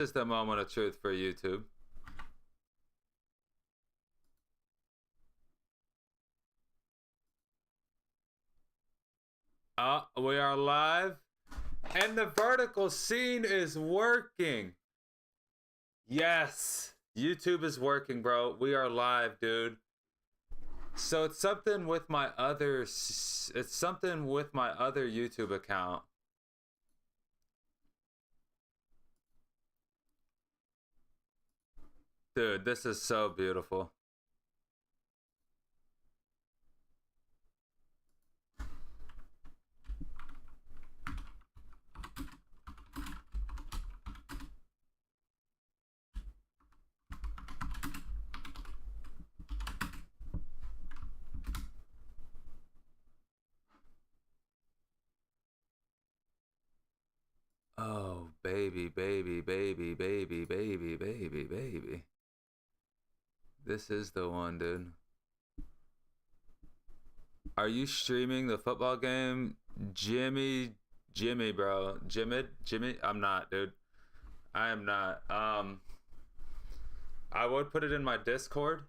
Just a moment of truth for YouTube. We are live, and the vertical scene is working. Yes, YouTube is working, bro. We are live, dude. So it's something with my other. It's something with my other YouTube account. Dude, this is so beautiful. Oh, baby, baby, baby, baby, baby, baby, baby. This is the one, dude. Are you streaming the football game? Jimmy, bro. Jimmy? I'm not, dude. I am not. I would put it in my Discord.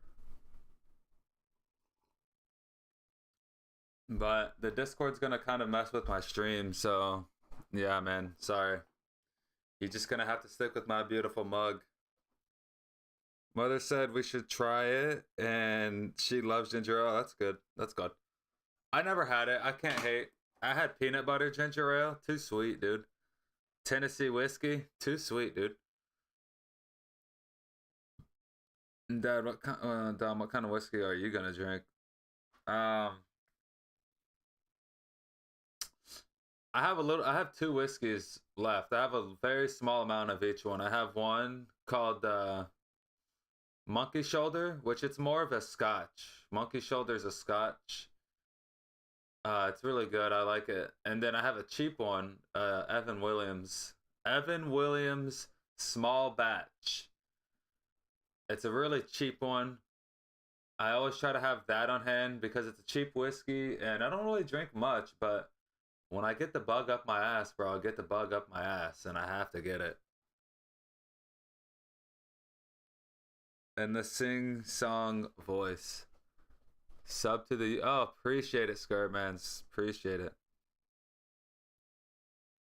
But the Discord's gonna kind of mess with my stream, so yeah, man. Sorry. You're just gonna have to stick with my beautiful mug. Mother said we should try it, and she loves ginger ale. That's good. That's good. I never had it. I can't hate. I had peanut butter ginger ale. Too sweet, dude. Tennessee whiskey. Too sweet, dude. Dad, what kind of whiskey are you gonna drink? I have two whiskeys left. I have a very small amount of each one. I have one called Monkey Shoulder, which it's more of a Scotch. Monkey Shoulder's a Scotch. It's really good. I like it. And then I have a cheap one, Evan Williams. Evan Williams small batch. It's a really cheap one. I always try to have that on hand because it's a cheap whiskey, and I don't really drink much, but when I get the bug up my ass, bro, I get the bug up my ass, and I have to get it. And the sing-song voice. Sub to the... Oh, appreciate it, Skirt-Mans. Appreciate it.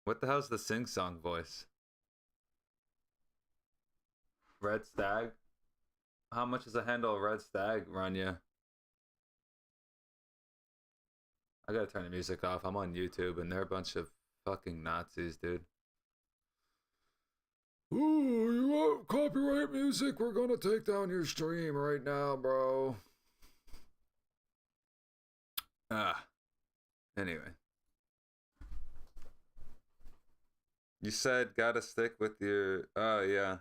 What the hell's the sing-song voice? Red Stag? How much does a handle of Red Stag run you? I gotta turn the music off. I'm on YouTube, and they're a bunch of fucking Nazis, dude. Ooh, you want copyright music? We're gonna take down your stream right now, bro. Anyway. You said gotta stick with your... Oh, yeah.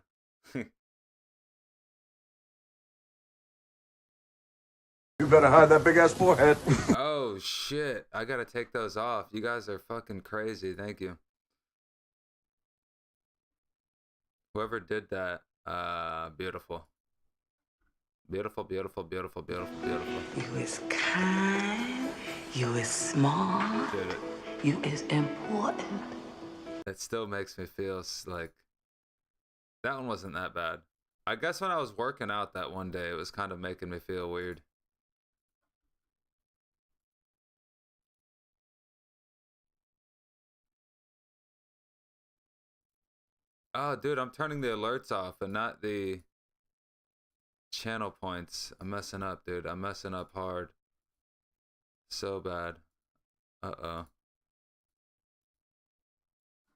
You better hide that big ass forehead. Oh shit, I gotta take those off. You guys are fucking crazy. Thank you. Whoever did that, beautiful. Beautiful, beautiful, beautiful, beautiful, beautiful. You is kind, you is smart, Did it. you is important. It still makes me feel like that one wasn't that bad. I guess when I was working out that one day, it was kind of making me feel weird. Oh, dude, I'm turning the alerts off and not the channel points. I'm messing up, dude. I'm messing up hard. So bad. Uh-oh.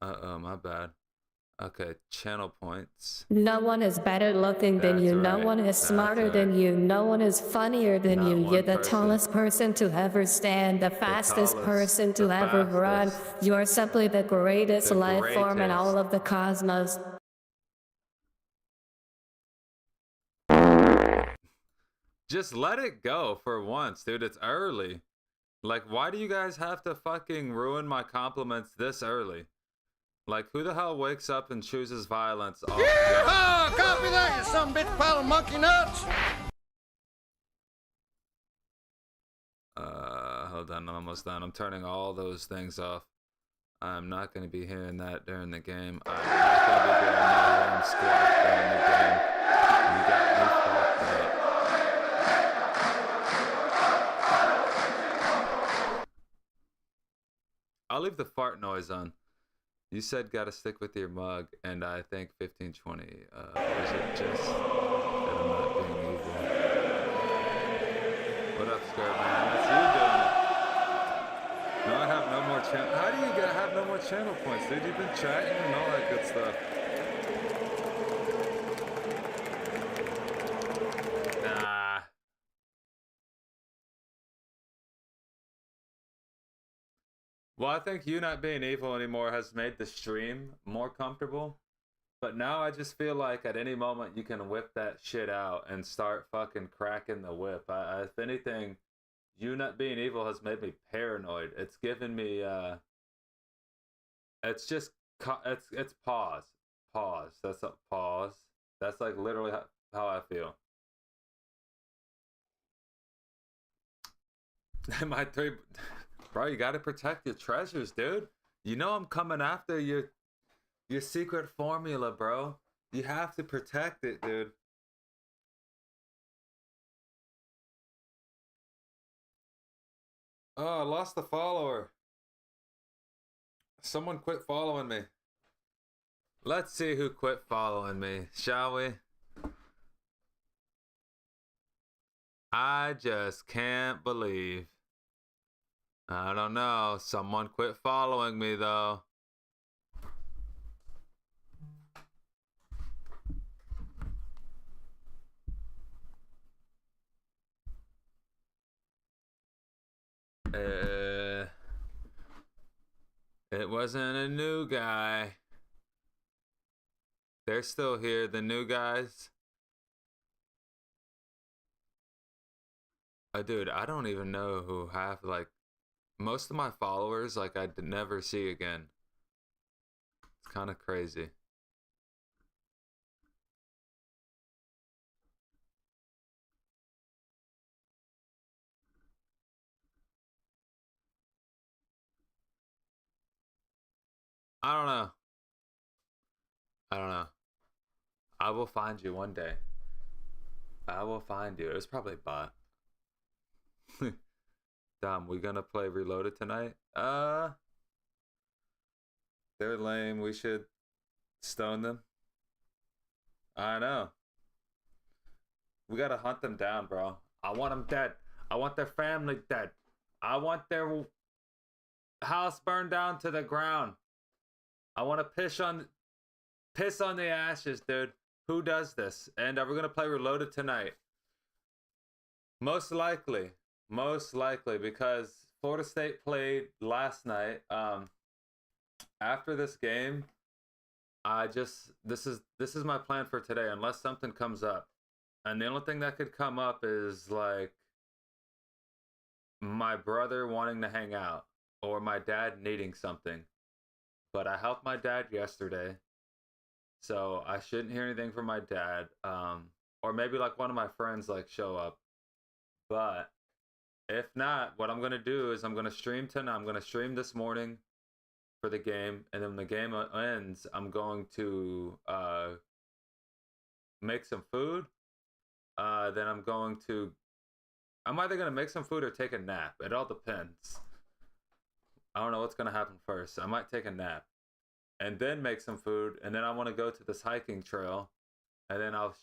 Uh-oh, my bad. Okay, channel points. No one is better looking than That's you. right. No one is smarter That's than right. you. No one is funnier than Not you. one You're the person. tallest person to ever stand, the fastest tallest, person to the ever run. fastest. You are simply the greatest The life form in greatest. all of the cosmos. Just let it go for once, dude. It's early. Like, why do you guys have to fucking ruin my compliments this early? Like, who the hell wakes up and chooses violence? Oh, Yeah! Copy that, you some bitch pile of monkey nuts! hold on, I'm almost done. I'm turning all those things off. I'm not going to be hearing that during the game. I'm not going to be doing no warm squat during the game. You got me fucked up. I'll leave the fart noise on. You said gotta stick with your mug, and I think 1520. Is it just that I'm not being evil? What up, Skirt Man? That's you doing it. No, I have no more channel. How do you have no more channel points, dude? You've been chatting and all that good stuff. Nah. Well, I think you not being evil anymore has made the stream more comfortable. But now I just feel like at any moment you can whip that shit out and start fucking cracking the whip. If anything, you not being evil has made me paranoid. It's given me, it's just, it's pause. Pause. That's a pause. That's like literally how I feel. My three... Bro, you gotta protect your treasures, dude. You know I'm coming after your secret formula, bro. You have to protect it, dude. Oh, I lost the follower. Someone quit following me. Let's see who quit following me, shall we? I just can't believe. I don't know. Someone quit following me, though. It wasn't a new guy. They're still here, the new guys. Dude, I don't even know who half, like, most of my followers, like, I'd never see again. It's kind of crazy. I don't know. I don't know. I will find you one day. I will find you. It was probably bot. Dom, we gonna play Reloaded tonight? They're lame. We should stone them. I know. We gotta hunt them down, bro. I want them dead. I want their family dead. I want their house burned down to the ground. I want to piss on the ashes, dude. Who does this? And we're gonna play Reloaded tonight. Most likely, because Florida State played last night. After this game, this is my plan for today, unless something comes up. And the only thing that could come up is like my brother wanting to hang out or my dad needing something. But I helped my dad yesterday, so I shouldn't hear anything from my dad. Or maybe like one of my friends like show up. But if not, what I'm gonna do is I'm gonna stream tonight. I'm gonna stream this morning for the game, and then when the game ends, I'm going to make some food. Then I'm either gonna make some food or take a nap. It all depends. I don't know what's gonna happen first. I might take a nap and then make some food, and then I want to go to this hiking trail, and then I'll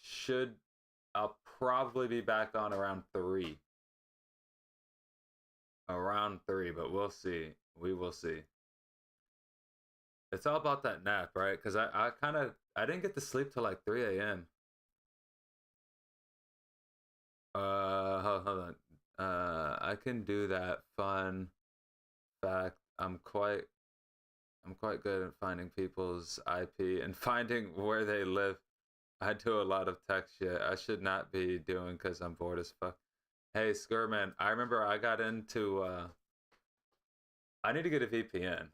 probably be back on around 3. Around 3, but we'll see. We will see. It's all about that nap, right? Because I didn't get to sleep till like 3 a.m. Hold on. I can do that. Fun fact, I'm quite good at finding people's IP and finding where they live. I do a lot of tech shit I should not be doing because I'm bored as fuck. Hey, Skirman, I remember I got into, I need to get a VPN.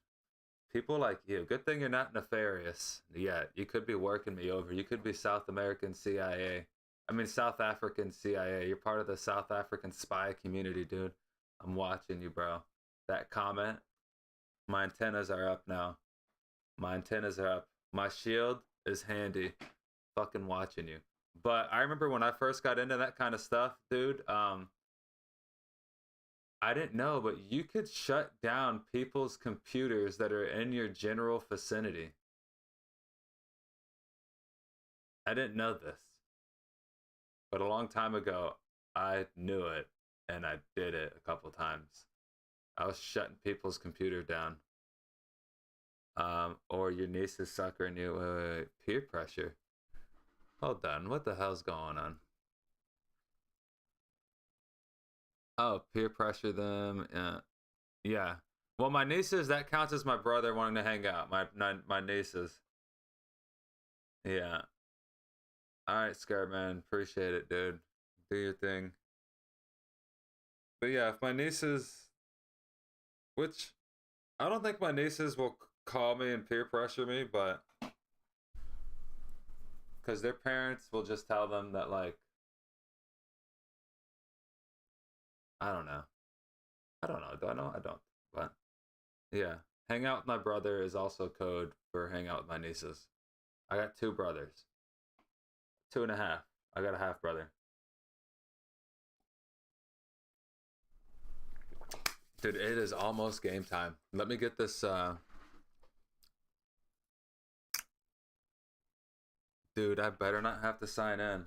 People like you, good thing you're not nefarious yet. You could be working me over. You could be South African CIA. You're part of the South African spy community, dude. I'm watching you, bro. That comment, My antennas are up now. My antennas are up. My shield is handy. Fucking watching you. But I remember when I first got into that kind of stuff, dude, I didn't know, but you could shut down people's computers that are in your general vicinity. I didn't know this. But a long time ago, I knew it, and I did it a couple times. I was shutting people's computer down. Or your niece is suckering you. Wait. Peer pressure. Hold on, what the hell's going on? Oh, peer pressure them. Yeah. Well, my nieces, that counts as my brother wanting to hang out. My nieces. Yeah. All right, Scar man, appreciate it, dude. Do your thing. But yeah, if my nieces, which I don't think my nieces will call me and peer pressure me, but because their parents will just tell them that, like, I don't know. I don't know. Do I know? I don't. But yeah, hang out with my brother is also code for hang out with my nieces. I got two brothers. 2.5. I got a half brother. Dude, it is almost game time. Let me get this. Dude, I better not have to sign in.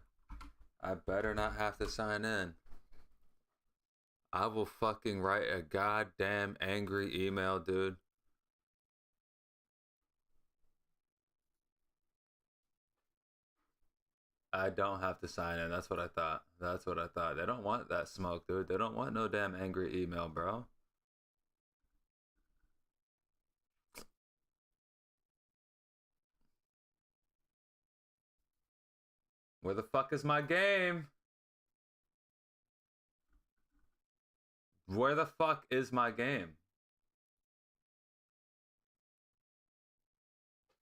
I better not have to sign in. I will fucking write a goddamn angry email, dude. I don't have to sign in. That's what I thought. That's what I thought. They don't want that smoke, dude. They don't want no damn angry email, bro. Where the fuck is my game? Where the fuck is my game?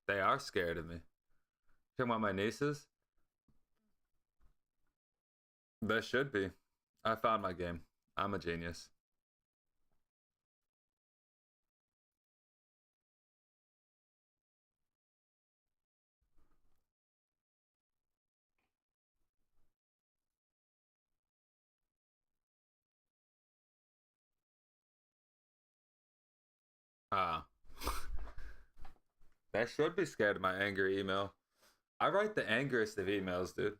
They are scared of me. Talking about my nieces? They should be. I found my game. I'm a genius. Ah. They should be scared of my angry email. I write the angriest of emails, dude.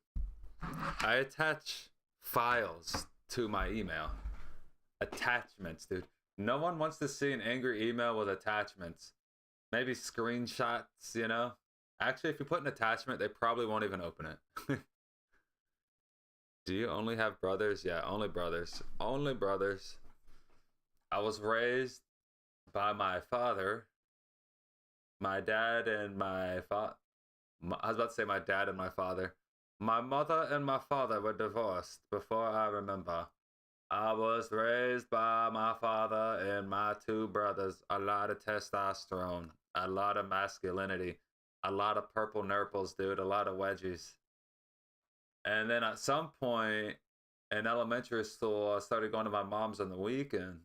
I attach files to my email. Attachments, dude. No one wants to see an angry email with attachments. Maybe screenshots, you know? Actually, if you put an attachment, they probably won't even open it. Do you only have brothers? Yeah, only brothers. Only brothers. I was raised by my father, my dad, and my father. I was about to say my dad and my father. My mother and my father were divorced before I remember. I was raised by my father and my two brothers. A lot of testosterone, a lot of masculinity, a lot of purple nurples, dude, a lot of wedgies. And then at some point in elementary school, I started going to my mom's on the weekends.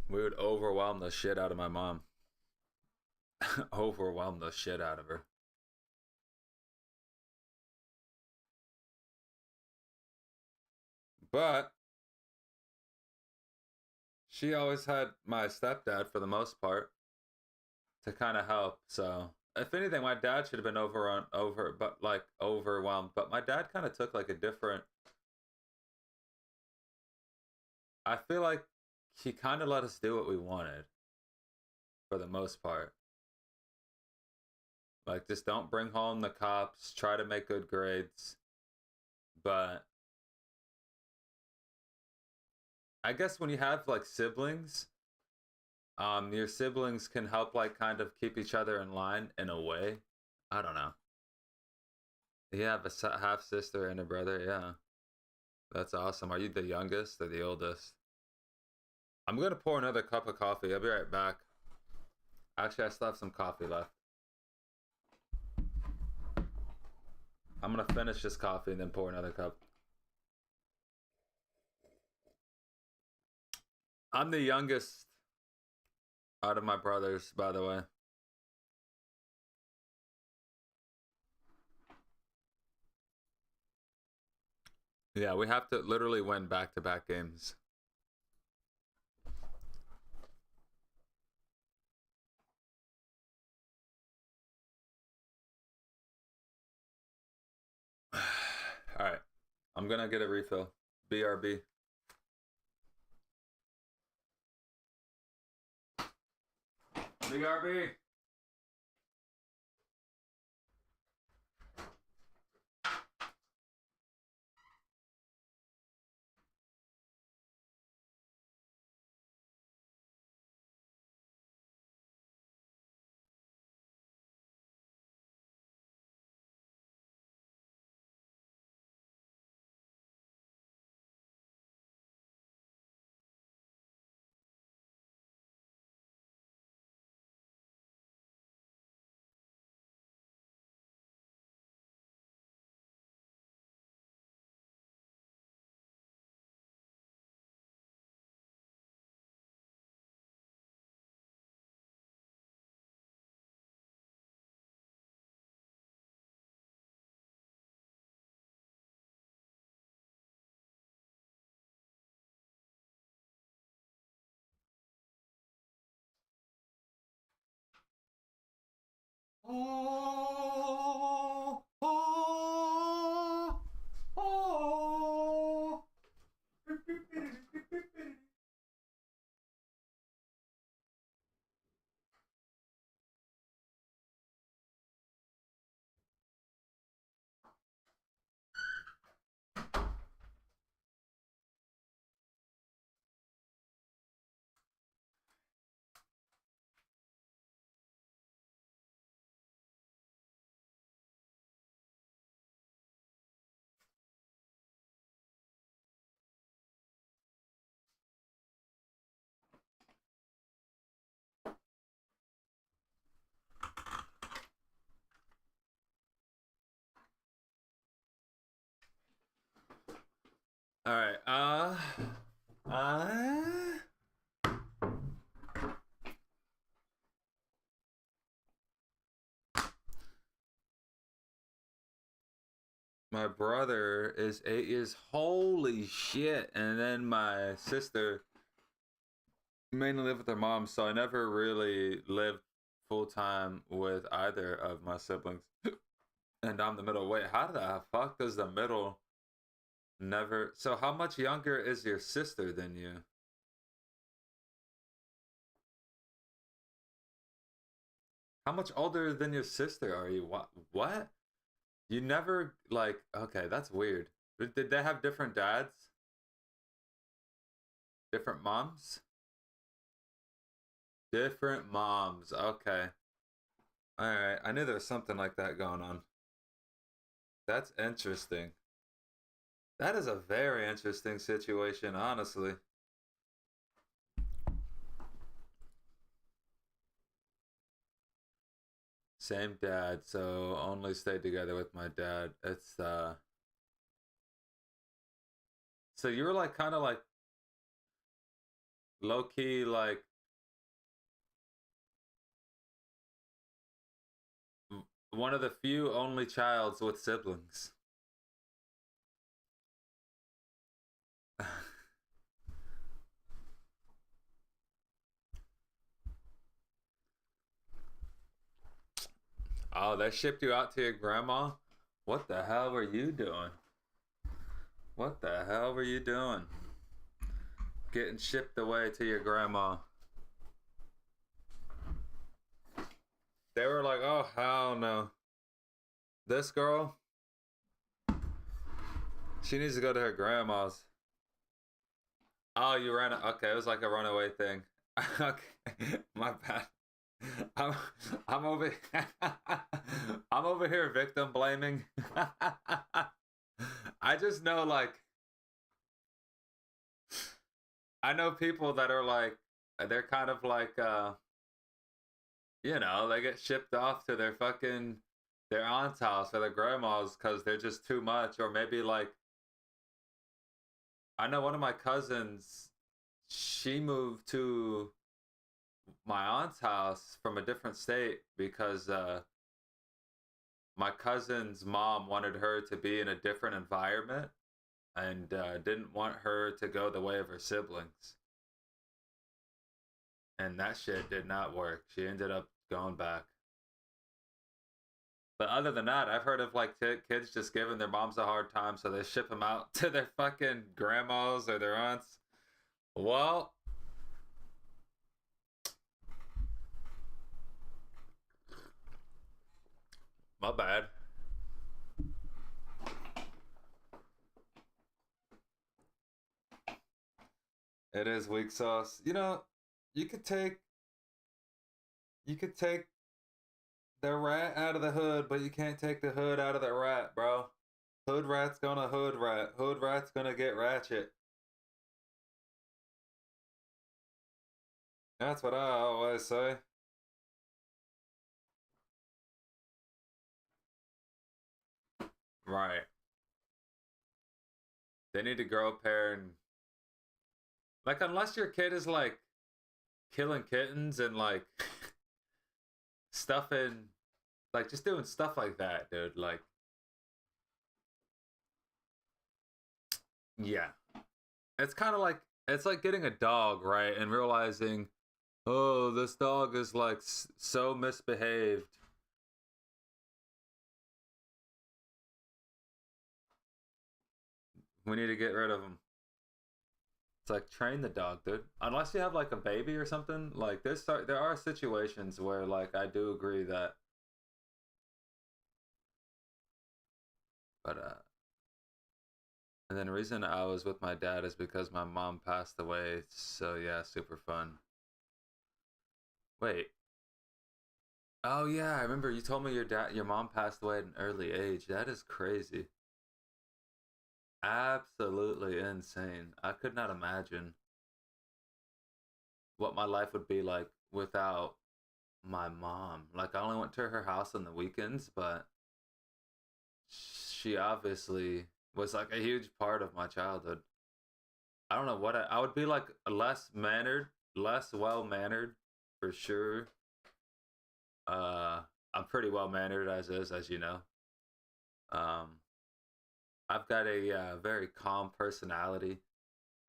We would overwhelm the shit out of my mom. Overwhelm the shit out of her. But she always had my stepdad for the most part to kind of help. So if anything, my dad should have been overwhelmed. But my dad kind of took like a different. I feel like he kind of let us do what we wanted for the most part. Like, just don't bring home the cops, try to make good grades. But I guess when you have like siblings, your siblings can help like kind of keep each other in line in a way. I don't know. You have a half sister and a brother, yeah. That's awesome. Are you the youngest or the oldest? I'm gonna pour another cup of coffee. I'll be right back. Actually, I still have some coffee left. I'm gonna finish this coffee and then pour another cup. I'm the youngest out of my brothers, by the way. Yeah, we have to literally win back-to-back games. All right. I'm going to get a refill. BRB. BRB. Oh, oh, oh. All right. My brother is 8 years. Holy shit! And then my sister mainly lived with her mom, so I never really lived full time with either of my siblings. And I'm the middle. Wait, how the fuck does the middle never? So how much younger is your sister than you? How much older than your sister are you? What? You never like? Okay, that's weird. Did they have different dads? Different moms? Different moms. Okay. All right. I knew there was something like that going on. That's interesting. That is a very interesting situation, honestly. Same dad, so only stayed together with my dad. It's. So you were like kind of like low key, like one of the few only childs with siblings. Oh, they shipped you out to your grandma? What the hell were you doing? What the hell were you doing? Getting shipped away to your grandma. They were like, oh, hell no. This girl, she needs to go to her grandma's. Oh, you ran. Okay, it was like a runaway thing. Okay, my bad. I'm, I'm over. I'm over here victim blaming. I just know, like, I know people that are like, they're kind of like, they get shipped off to their aunt's house or their grandma's because they're just too much, or maybe like, I know one of my cousins, she moved to my aunt's house from a different state because my cousin's mom wanted her to be in a different environment and didn't want her to go the way of her siblings. And that shit did not work. She ended up going back. But other than that, I've heard of like kids just giving their moms a hard time, so they ship them out to their fucking grandmas or their aunts. Well, my bad. It is weak sauce. You know, you could take the rat out of the hood, but you can't take the hood out of the rat, bro. Hood rat's gonna hood rat. Hood rat's gonna get ratchet. That's what I always say. Right. They need to grow a pair and like unless your kid is like killing kittens and like stuff in like just doing stuff like that, dude. Like yeah. It's like getting a dog, right? And realizing, oh, this dog is like so misbehaved. We need to get rid of him. It's like train the dog, dude. Unless you have like a baby or something, like there are situations where like I do agree that but and then the reason I was with my dad is because my mom passed away. So yeah, super fun. Wait. Oh yeah, I remember you told me your mom passed away at an early age. That is crazy. Absolutely insane. I could not imagine what my life would be like without my mom. Like I only went to her house on the weekends, but she obviously was like a huge part of my childhood. I don't know what I would be like less mannered, less well mannered for sure. I'm pretty well mannered as is, as you know. Um, I've got a very calm personality.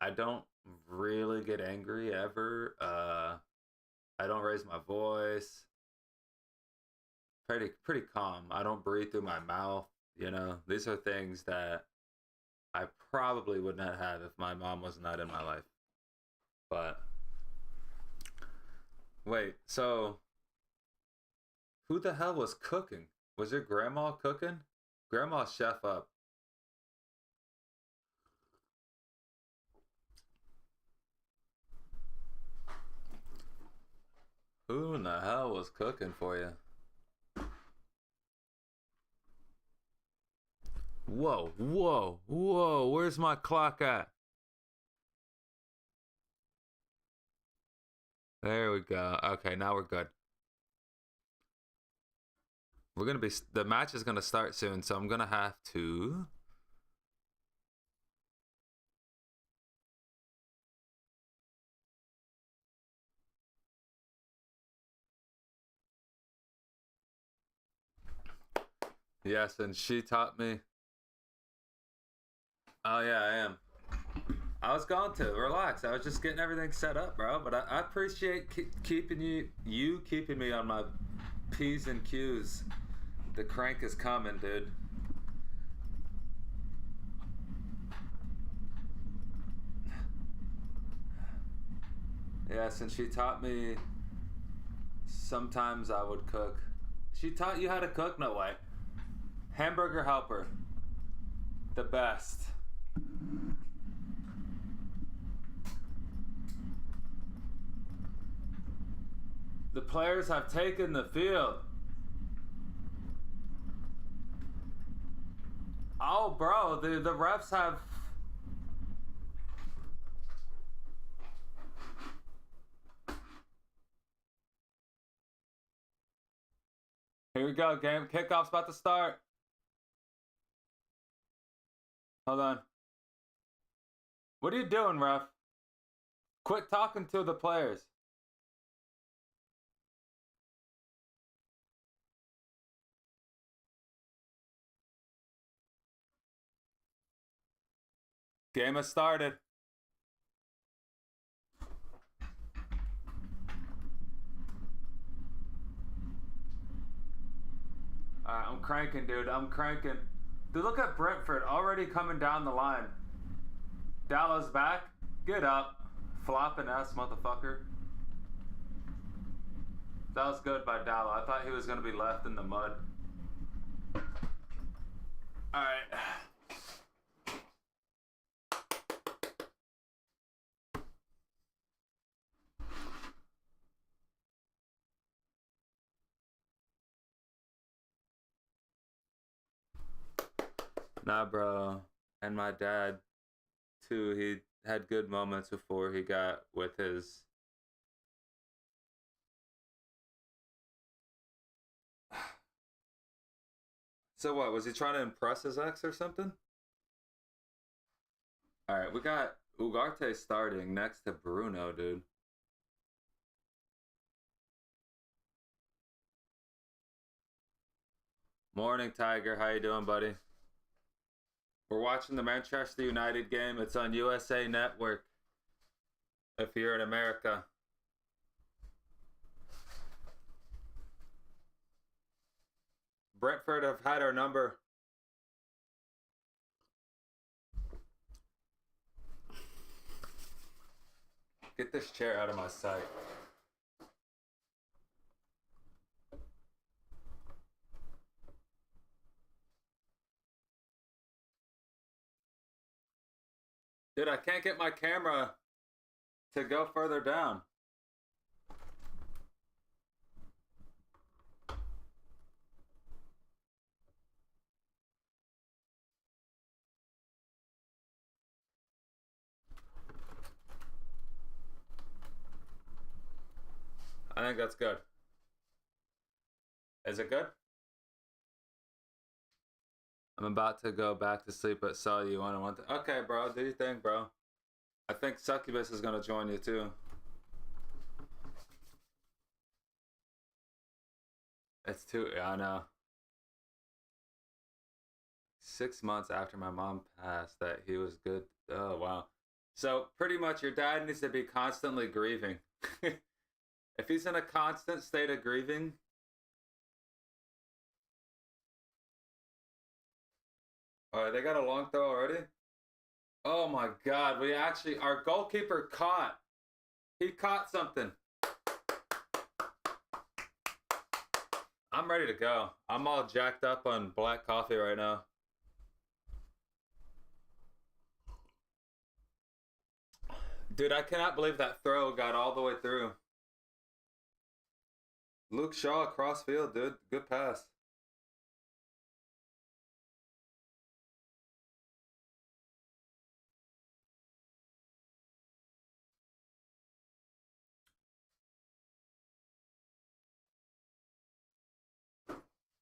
I don't really get angry ever. I don't raise my voice. Pretty calm. I don't breathe through my mouth. You know, these are things that I probably would not have if my mom was not in my life. But wait, so who the hell was cooking? Was your grandma cooking? Grandma chef up. Who in the hell was cooking for you? Whoa, whoa, whoa, where's my clock at? There we go. Okay, now we're good. The match is gonna start soon, so I'm gonna have to. Yes, and she taught me. Oh yeah, I am. I was going to relax. I was just getting everything set up, bro. But I appreciate keeping you keeping me on my P's and Q's. The crank is coming, dude. Yes, and she taught me. Sometimes I would cook. She taught you how to cook? No way. Hamburger helper. The best. The players have taken the field. Oh, bro, the refs have. Here we go, game kickoff's about to start. Hold on. What are you doing, ref? Quit talking to the players. Game has started. Alright, I'm cranking, dude. I'm cranking. Dude, look at Brentford already coming down the line. Dallow's back. Get up. Flopping ass motherfucker. That was good by Dallow. I thought he was going to be left in the mud. Alright. Nah, bro. And my dad, too, he had good moments before he got with his... So what, was he trying to impress his ex or something? Alright, we got Ugarte starting next to Bruno, dude. Morning, Tiger. How you doing, buddy? We're watching the Manchester United game. It's on USA Network. If you're in America. Brentford have had our number. Get this chair out of my sight. Dude, I can't get my camera to go further down. I think that's good. Is it good? I'm about to go back to sleep, but saw you on one. Okay, bro, do your thing, bro. I think Succubus is gonna join you too. It's too. I know. 6 months after my mom passed, that he was good. Oh wow. So pretty much, your dad needs to be constantly grieving. If he's in a constant state of grieving. Alright, they got a long throw already? Oh my god, we actually, our goalkeeper caught. He caught something. I'm ready to go. I'm all jacked up on black coffee right now. Dude, I cannot believe that throw got all the way through. Luke Shaw across field, dude. Good pass.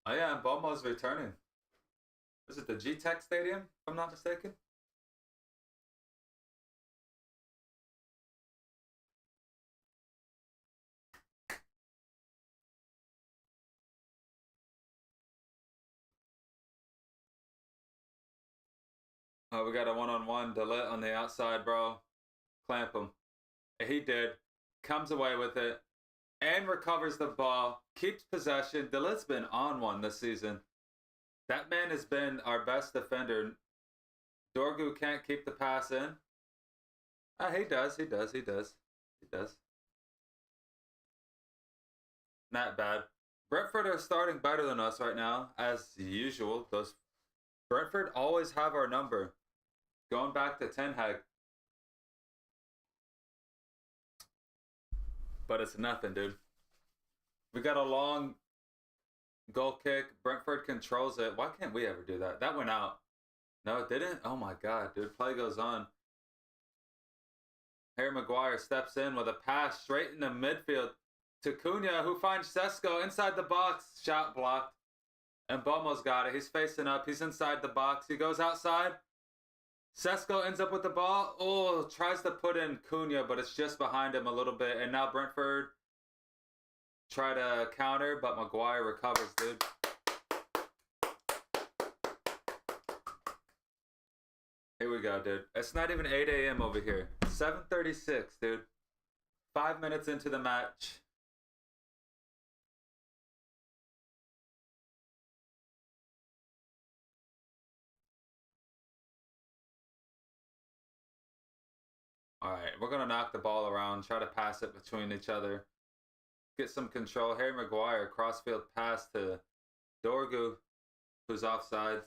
Oh yeah, and Bomo's returning. Is it the G-Tech Stadium, if I'm not mistaken? Oh, we got a one-on-one. Delit on the outside, bro. Clamp him. He did. Comes away with it. And recovers the ball. Keeps possession. Delit's been on one this season. That man has been our best defender. Dorgu can't keep the pass in. He does. Not bad. Brentford are starting better than us right now, as usual. Brentford always have our number. Going back to Ten Hag. But it's nothing, dude. We got a long goal kick. Brentford controls it. Why can't we ever do that? That went out. No, it didn't? Oh my god, dude. Play goes on. Harry Maguire steps in with a pass straight in the midfield to Cunha, who finds SESKO inside the box. Shot blocked. And Bomo's got it. He's facing up. He's inside the box. He goes outside. SESKO ends up with the ball. Oh, tries to put in Cunha, but it's just behind him a little bit. And now Brentford try to counter, but Maguire recovers, dude. Here we go, dude. It's not even 8 a.m. over here. 7:36, dude. 5 minutes into the match. Alright, we're going to knock the ball around, try to pass it between each other. Get some control. Harry Maguire, crossfield pass to Dorgu, who's offsides.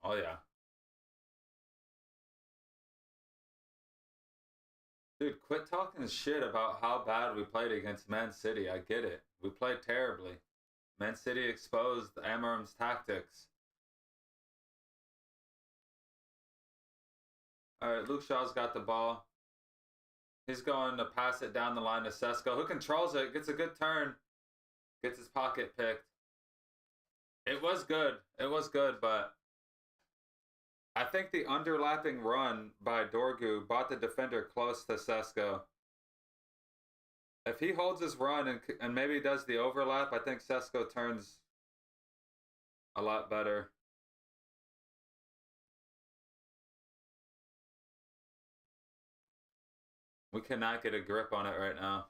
Oh, yeah. Dude, quit talking shit about how bad we played against Man City. I get it. We played terribly. Man City exposed Amarim's tactics. Alright, Luke Shaw's got the ball. He's going to pass it down the line to SESKO, who controls it, gets a good turn, gets his pocket picked. It was good. It was good, but I think the underlapping run by Dorgu brought the defender close to SESKO. If he holds his run and maybe does the overlap, I think SESKO turns a lot better. We cannot get a grip on it right now.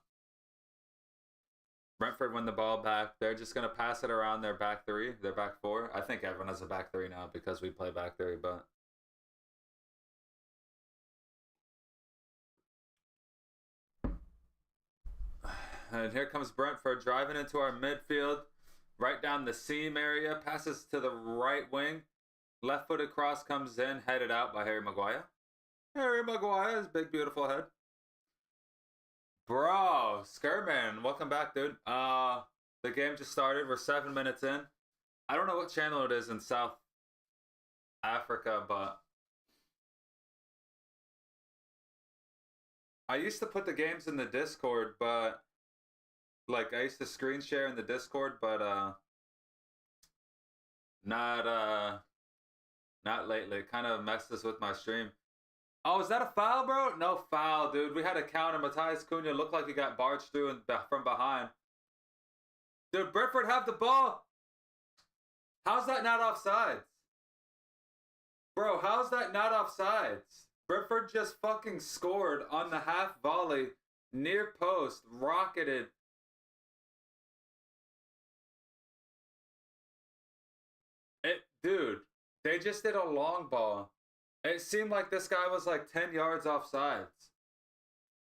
Brentford win the ball back. They're just going to pass it around their back three, their back four. I think everyone has a back three now because we play back three, but... And here comes Brentford driving into our midfield. Right down the seam area. Passes to the right wing. Left-footed cross comes in. Headed out by Harry Maguire. Harry Maguire, his big, beautiful head. Bro, Skirman, welcome back, dude. The game just started. We're 7 minutes in. I don't know what channel it is in South Africa, but I used to put the games in the Discord, but like I used to screen share in the Discord, but not lately. It kind of messes with my stream. Oh, is that a foul, bro? No foul, dude. We had a counter. Matthias Cunha looked like he got barged through from behind. Dude, Brentford have the ball. How's that not offsides? Bro, how's that not offsides? Brentford just fucking scored on the half volley, near post, rocketed. Dude, they just did a long ball. It seemed like this guy was like 10 yards offsides.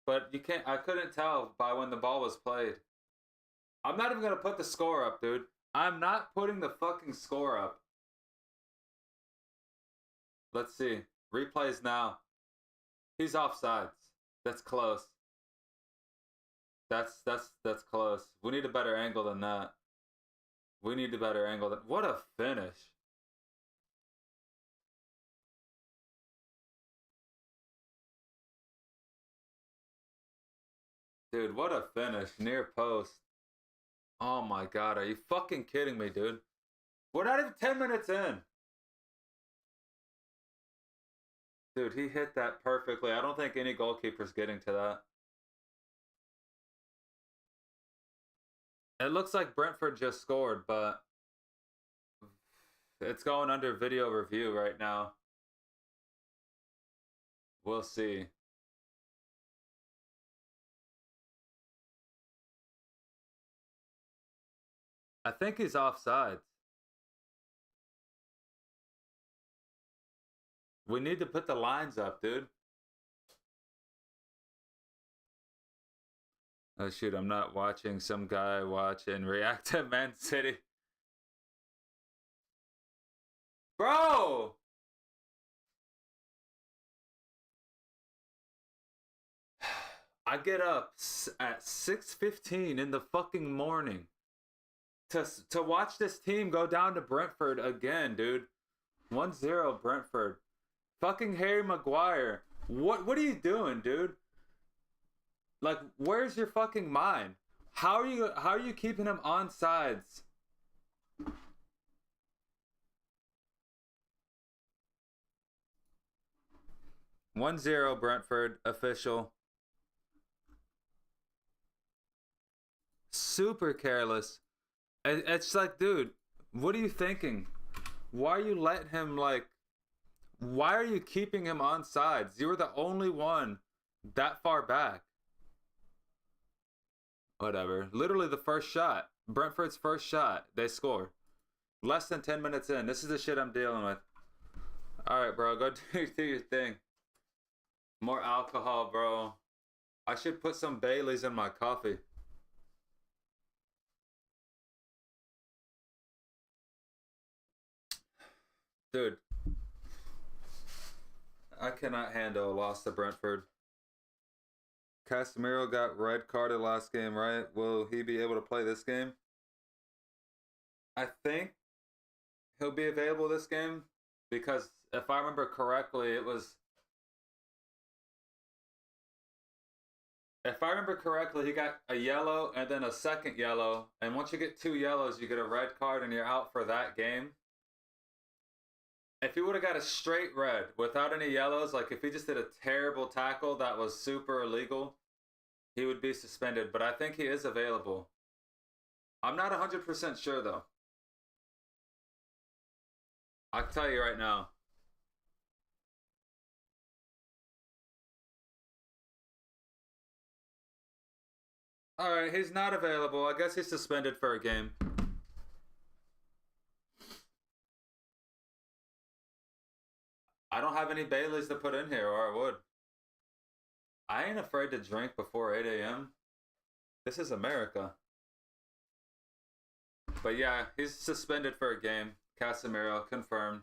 But I couldn't tell by when the ball was played. I'm not even going to put the score up, dude. I'm not putting the fucking score up. Let's see. Replays now. He's offsides. That's close. That's close. We need a better angle than that. We need a better angle than... What a finish. Dude, what a finish. Near post. Oh my god, are you fucking kidding me, dude? We're not even 10 minutes in. Dude, he hit that perfectly. I don't think any goalkeeper's getting to that. It looks like Brentford just scored, but it's going under video review right now. We'll see. I think he's offsides. We need to put the lines up, dude. Oh shoot, I'm not watching some guy watch and react to Man City. Bro! I get up at 6:15 in the fucking morning to watch this team go down to Brentford again, dude. 1-0 Brentford. Fucking Harry Maguire. What are you doing, dude? Like, where's your fucking mind? How are you keeping him on sides? One zero Brentford official. Super careless. It's like, dude, what are you thinking? Why are you letting him, like, why are you keeping him on sides? You were the only one that far back. Whatever. Literally the first shot. Brentford's first shot. They score. Less than 10 minutes in. This is the shit I'm dealing with. Alright, bro. Go do your thing. More alcohol, bro. I should put some Baileys in my coffee. Dude. I cannot handle a loss to Brentford. Casemiro got red carded last game, right? Will he be able to play this game? I think he'll be available this game because if I remember correctly, it was... If I remember correctly, he got a yellow and then a second yellow. And once you get 2 yellows, you get a red card and you're out for that game. If he would have got a straight red without any yellows, like if he just did a terrible tackle that was super illegal, he would be suspended. But I think he is available. I'm not 100% sure though. I can tell you right now. Alright, he's not available. I guess he's suspended for a game. I don't have any Baileys to put in here, or I would. I ain't afraid to drink before 8 a.m. This is America. But yeah, he's suspended for a game. Casemiro, confirmed.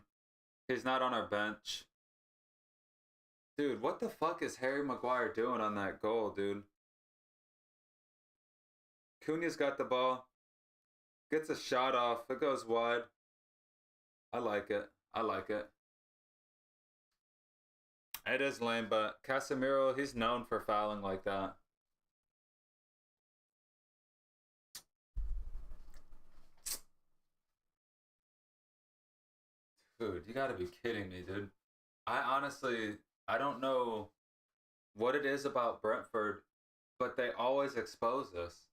He's not on our bench. Dude, what the fuck is Harry Maguire doing on that goal, dude? Cunha's got the ball. Gets a shot off. It goes wide. I like it. I like it. It is lame, but Casemiro, he's known for fouling like that. Dude, you gotta be kidding me, dude. I don't know what it is about Brentford, but they always expose us.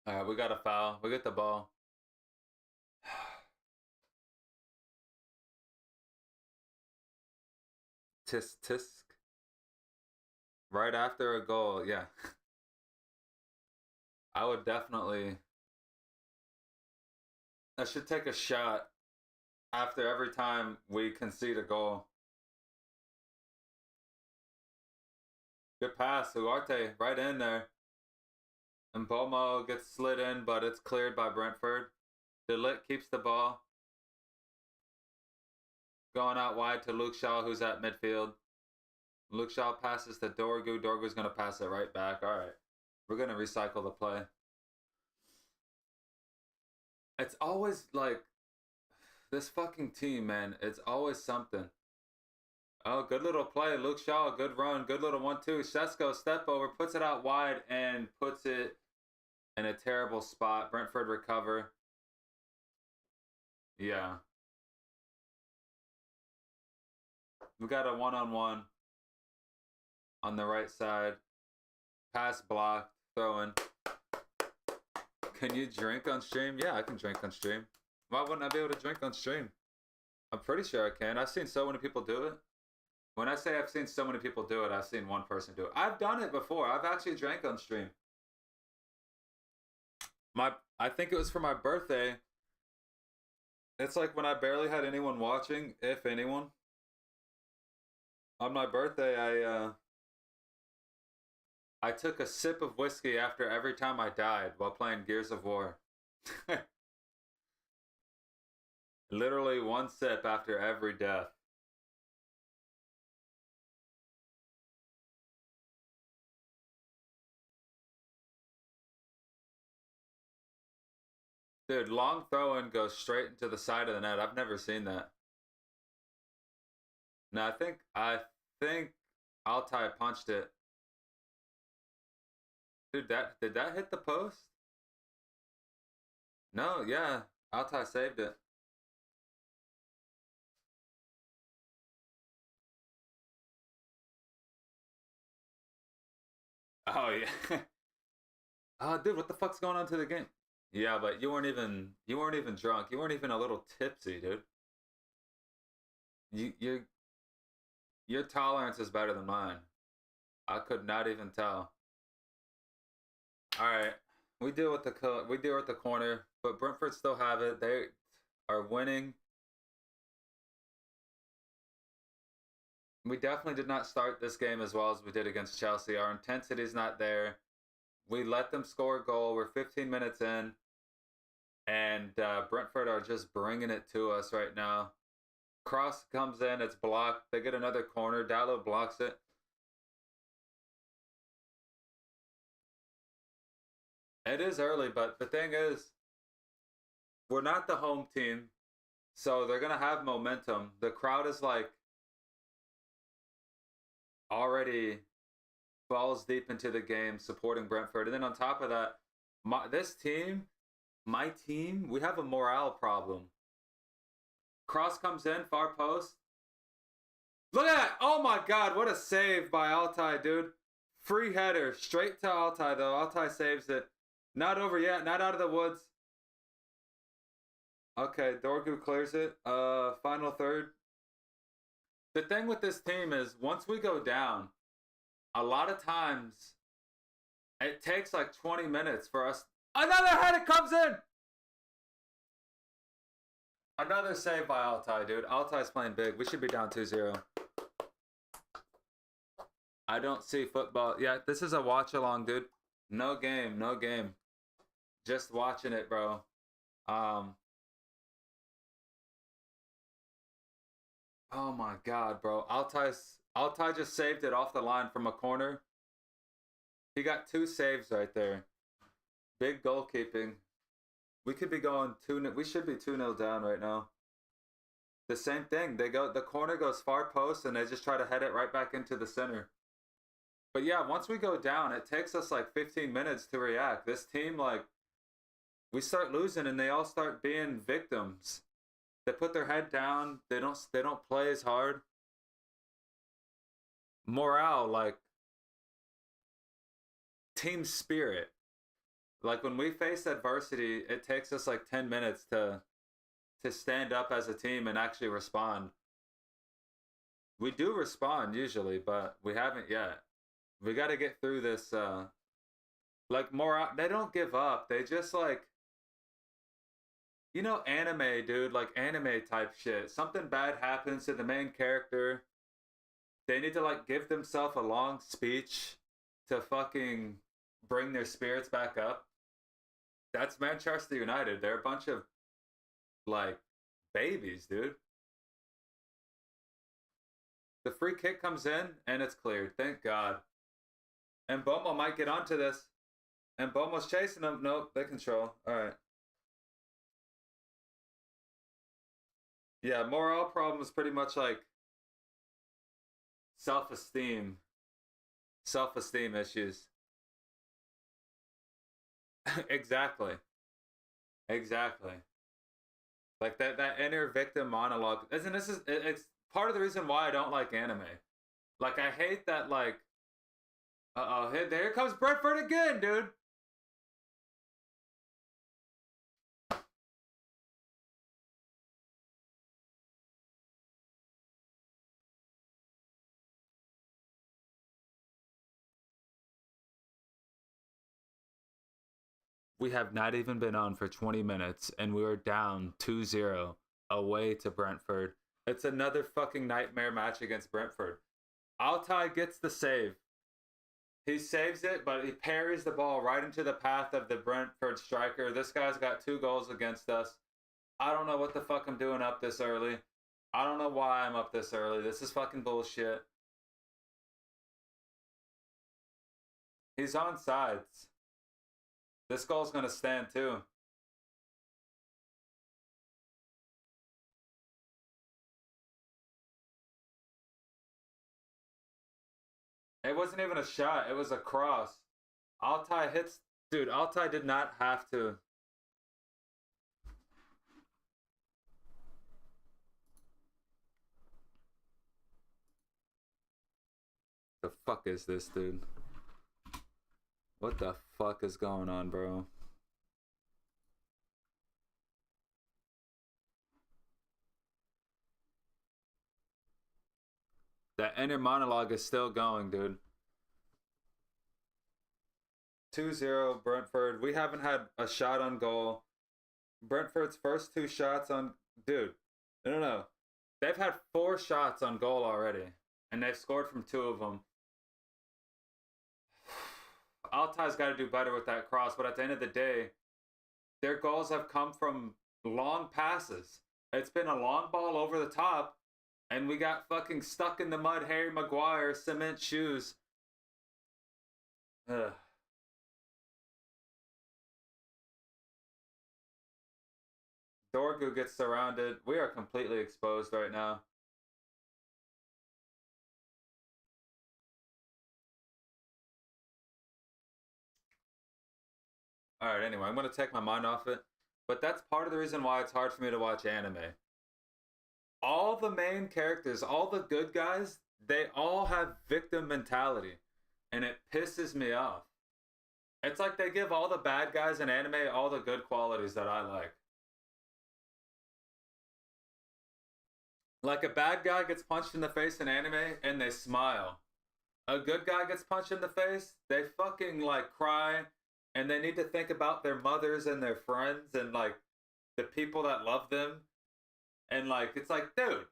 Alright, we got a foul. We get the ball. Tisk. Right after a goal, yeah. I would definitely... I should take a shot after every time we concede a goal. Good pass, Ugarte, right in there. And Bomo gets slid in, but it's cleared by Brentford. De Ligt keeps the ball. Going out wide to Luke Shaw, who's at midfield. Luke Shaw passes to Dorgu. Dorgu's going to pass it right back. All right. We're going to recycle the play. It's always like... This fucking team, man. It's always something. Oh, good little play. Luke Shaw, good run. Good little 1-2. SESKO, step over, puts it out wide and puts it in a terrible spot. Brentford recover. Yeah. We got a one-on-one on the right side. Pass blocked. Throw in. Can you drink on stream? Yeah, I can drink on stream. Why wouldn't I be able to drink on stream? I'm pretty sure I can. I've seen so many people do it. When I say I've seen so many people do it, I've seen one person do it. I've done it before. I've actually drank on stream. I think it was for my birthday. It's like when I barely had anyone watching, if anyone. On my birthday, I took a sip of whiskey after every time I died while playing Gears of War. Literally one sip after every death. Dude, long throw-in goes straight into the side of the net. I've never seen that. No, I think Altai punched it. Dude, did that hit the post? No, yeah. Altai saved it. Oh yeah. Oh dude, what the fuck's going on to the game? Yeah, but you weren't even drunk. You weren't even a little tipsy, dude. You your tolerance is better than mine. I could not even tell. All right, we deal with the corner, but Brentford still have it. They are winning. We definitely did not start this game as well as we did against Chelsea. Our intensity is not there. We let them score a goal. We're 15 minutes in, and Brentford are just bringing it to us right now. Cross comes in, it's blocked. They get another corner. Dallo blocks it. It is early, but the thing is, we're not the home team, so they're going to have momentum. The crowd is like already balls deep into the game supporting Brentford. And then on top of that, my team, we have a morale problem. Cross comes in, far post. Look at that! Oh my god, what a save by Altai, dude. Free header, straight to Altai though. Altai saves it. Not over yet, not out of the woods. Okay, Dorgu clears it. Final third. The thing with this team is once we go down, a lot of times it takes like 20 minutes for us. Another header comes in! Another save by Altai, dude. Altai's playing big. We should be down 2-0. I don't see football. Yeah, this is a watch-along, dude. No game, no game. Just watching it, bro. Oh my god, bro. Altai just saved it off the line from a corner. He got 2 saves right there. Big goalkeeping. We could be going 2-0. We should be 2-0 down right now. The same thing. The corner goes far post and they just try to head it right back into the center. But yeah, once we go down, it takes us like 15 minutes to react. This team, like, we start losing and they all start being victims. They put their head down. They don't play as hard. Morale, like team spirit. Like when we face adversity, it takes us like 10 minutes to stand up as a team and actually respond. We do respond usually, but we haven't yet. We got to get through this. Like morale, they don't give up. They just like, you know, anime, dude, like anime type shit. Something bad happens to the main character. They need to like give themselves a long speech to fucking bring their spirits back up. That's Manchester United. They're a bunch of like babies, dude. The free kick comes in and it's cleared. Thank God. And Bomo might get onto this. And Bomo's chasing them. Nope, they control. All right. Yeah, morale problem is pretty much like self-esteem issues. Exactly. Like that inner victim monologue. It's part of the reason why I don't like anime. Like I hate that like here comes Brentford again, dude. We have not even been on for 20 minutes, and we were down 2-0 away to Brentford. It's another fucking nightmare match against Brentford. Altai gets the save. He saves it, but he parries the ball right into the path of the Brentford striker. This guy's got 2 goals against us. I don't know what the fuck I'm doing up this early. I don't know why I'm up this early. This is fucking bullshit. He's on sides. This goal's gonna stand too. It wasn't even a shot. It was a cross. Altai hits... Dude, Altai did not have to. The fuck is this, dude? What the fuck is going on, bro? That inner monologue is still going, dude. 2-0 Brentford. We haven't had a shot on goal. Brentford's first 2 shots on... Dude, no. They've had 4 shots on goal already. And they've scored from 2 of them. Altai's got to do better with that cross. But at the end of the day, their goals have come from long passes. It's been a long ball over the top. And we got fucking stuck in the mud. Harry Maguire, cement shoes. Ugh. Dorgu gets surrounded. We are completely exposed right now. Alright, anyway, I'm going to take my mind off it. But that's part of the reason why it's hard for me to watch anime. All the main characters, all the good guys, they all have victim mentality. And it pisses me off. It's like they give all the bad guys in anime all the good qualities that I like. Like a bad guy gets punched in the face in anime and they smile. A good guy gets punched in the face, they fucking like cry and they need to think about their mothers and their friends and like the people that love them. And like, it's like, dude,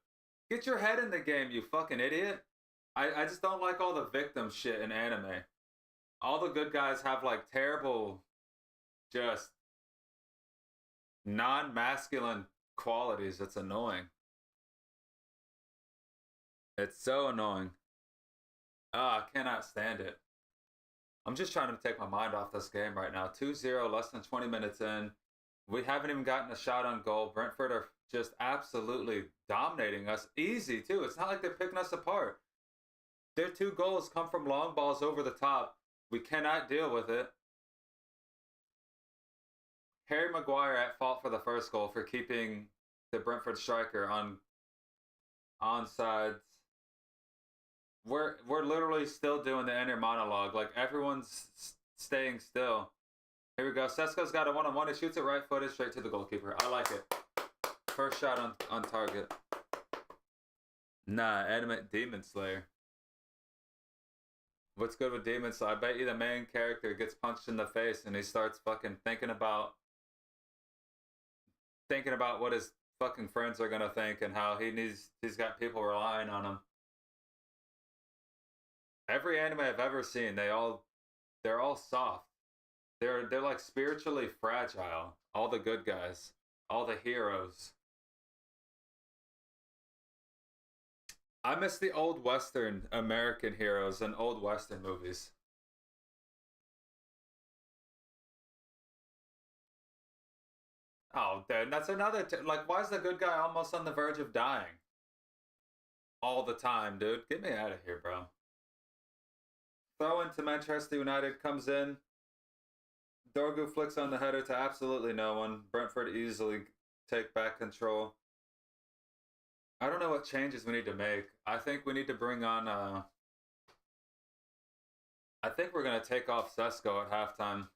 get your head in the game, you fucking idiot. I just don't like all the victim shit in anime. All the good guys have like terrible, just non-masculine qualities. It's annoying. It's so annoying. I cannot stand it. I'm just trying to take my mind off this game right now. 2-0, less than 20 minutes in. We haven't even gotten a shot on goal. Brentford are just absolutely dominating us. Easy, too. It's not like they're picking us apart. Their 2 goals come from long balls over the top. We cannot deal with it. Harry Maguire at fault for the first goal for keeping the Brentford striker on onside. We're literally still doing the inner monologue. Like, everyone's staying still. Here we go. SESKO's got a one-on-one. He shoots it right-footed straight to the goalkeeper. I like it. First shot on target. Nah, animate Demon Slayer. What's good with Demon Slayer? I bet you the main character gets punched in the face and he starts fucking thinking about what his fucking friends are gonna think and how he's got people relying on him. Every anime I've ever seen, they're all soft. They're like spiritually fragile. All the good guys, all the heroes. I miss the old Western American heroes and old Western movies. Oh, dude, that's another... like, why is the good guy almost on the verge of dying? All the time, dude. Get me out of here, bro. Throw into Manchester United, comes in. Dorgu flicks on the header to absolutely no one. Brentford easily take back control. I don't know what changes we need to make. I think we need to bring on... I think we're going to take off SESKO at halftime.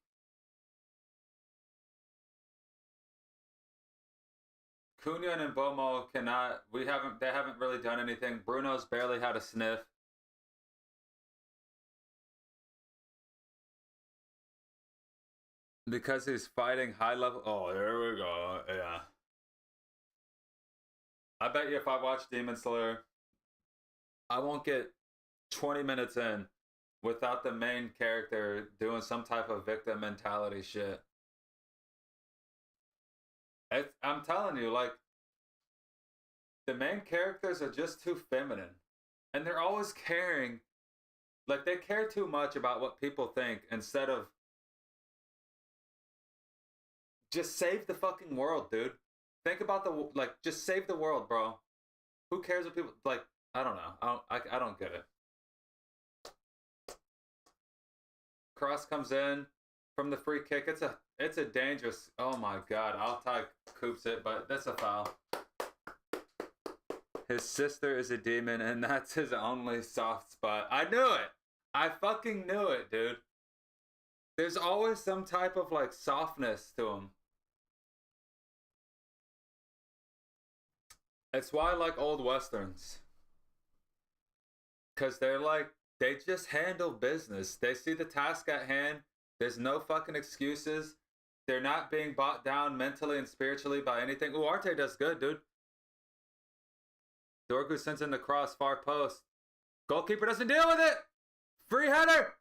Cunha and Bomo cannot... they haven't really done anything. Bruno's barely had a sniff. Because he's fighting high level... Oh, there we go. Yeah. I bet you if I watch Demon Slayer, I won't get 20 minutes in without the main character doing some type of victim mentality shit. I'm telling you, like, the main characters are just too feminine. And they're always caring. Like, they care too much about what people think instead of just save the fucking world, dude. Think about just save the world, bro. Who cares what people, like, I don't know. I don't get it. Cross comes in from the free kick. It's a dangerous, oh my god. Altai coops it, but that's a foul. His sister is a demon, and that's his only soft spot. I knew it. I fucking knew it, dude. There's always some type of, like, softness to him. It's why I like old westerns. Because they're like, they just handle business. They see the task at hand. There's no fucking excuses. They're not being bought down mentally and spiritually by anything. Ooh, Arte does good, dude. Dorgu sends in the cross, far post. Goalkeeper doesn't deal with it. Free header.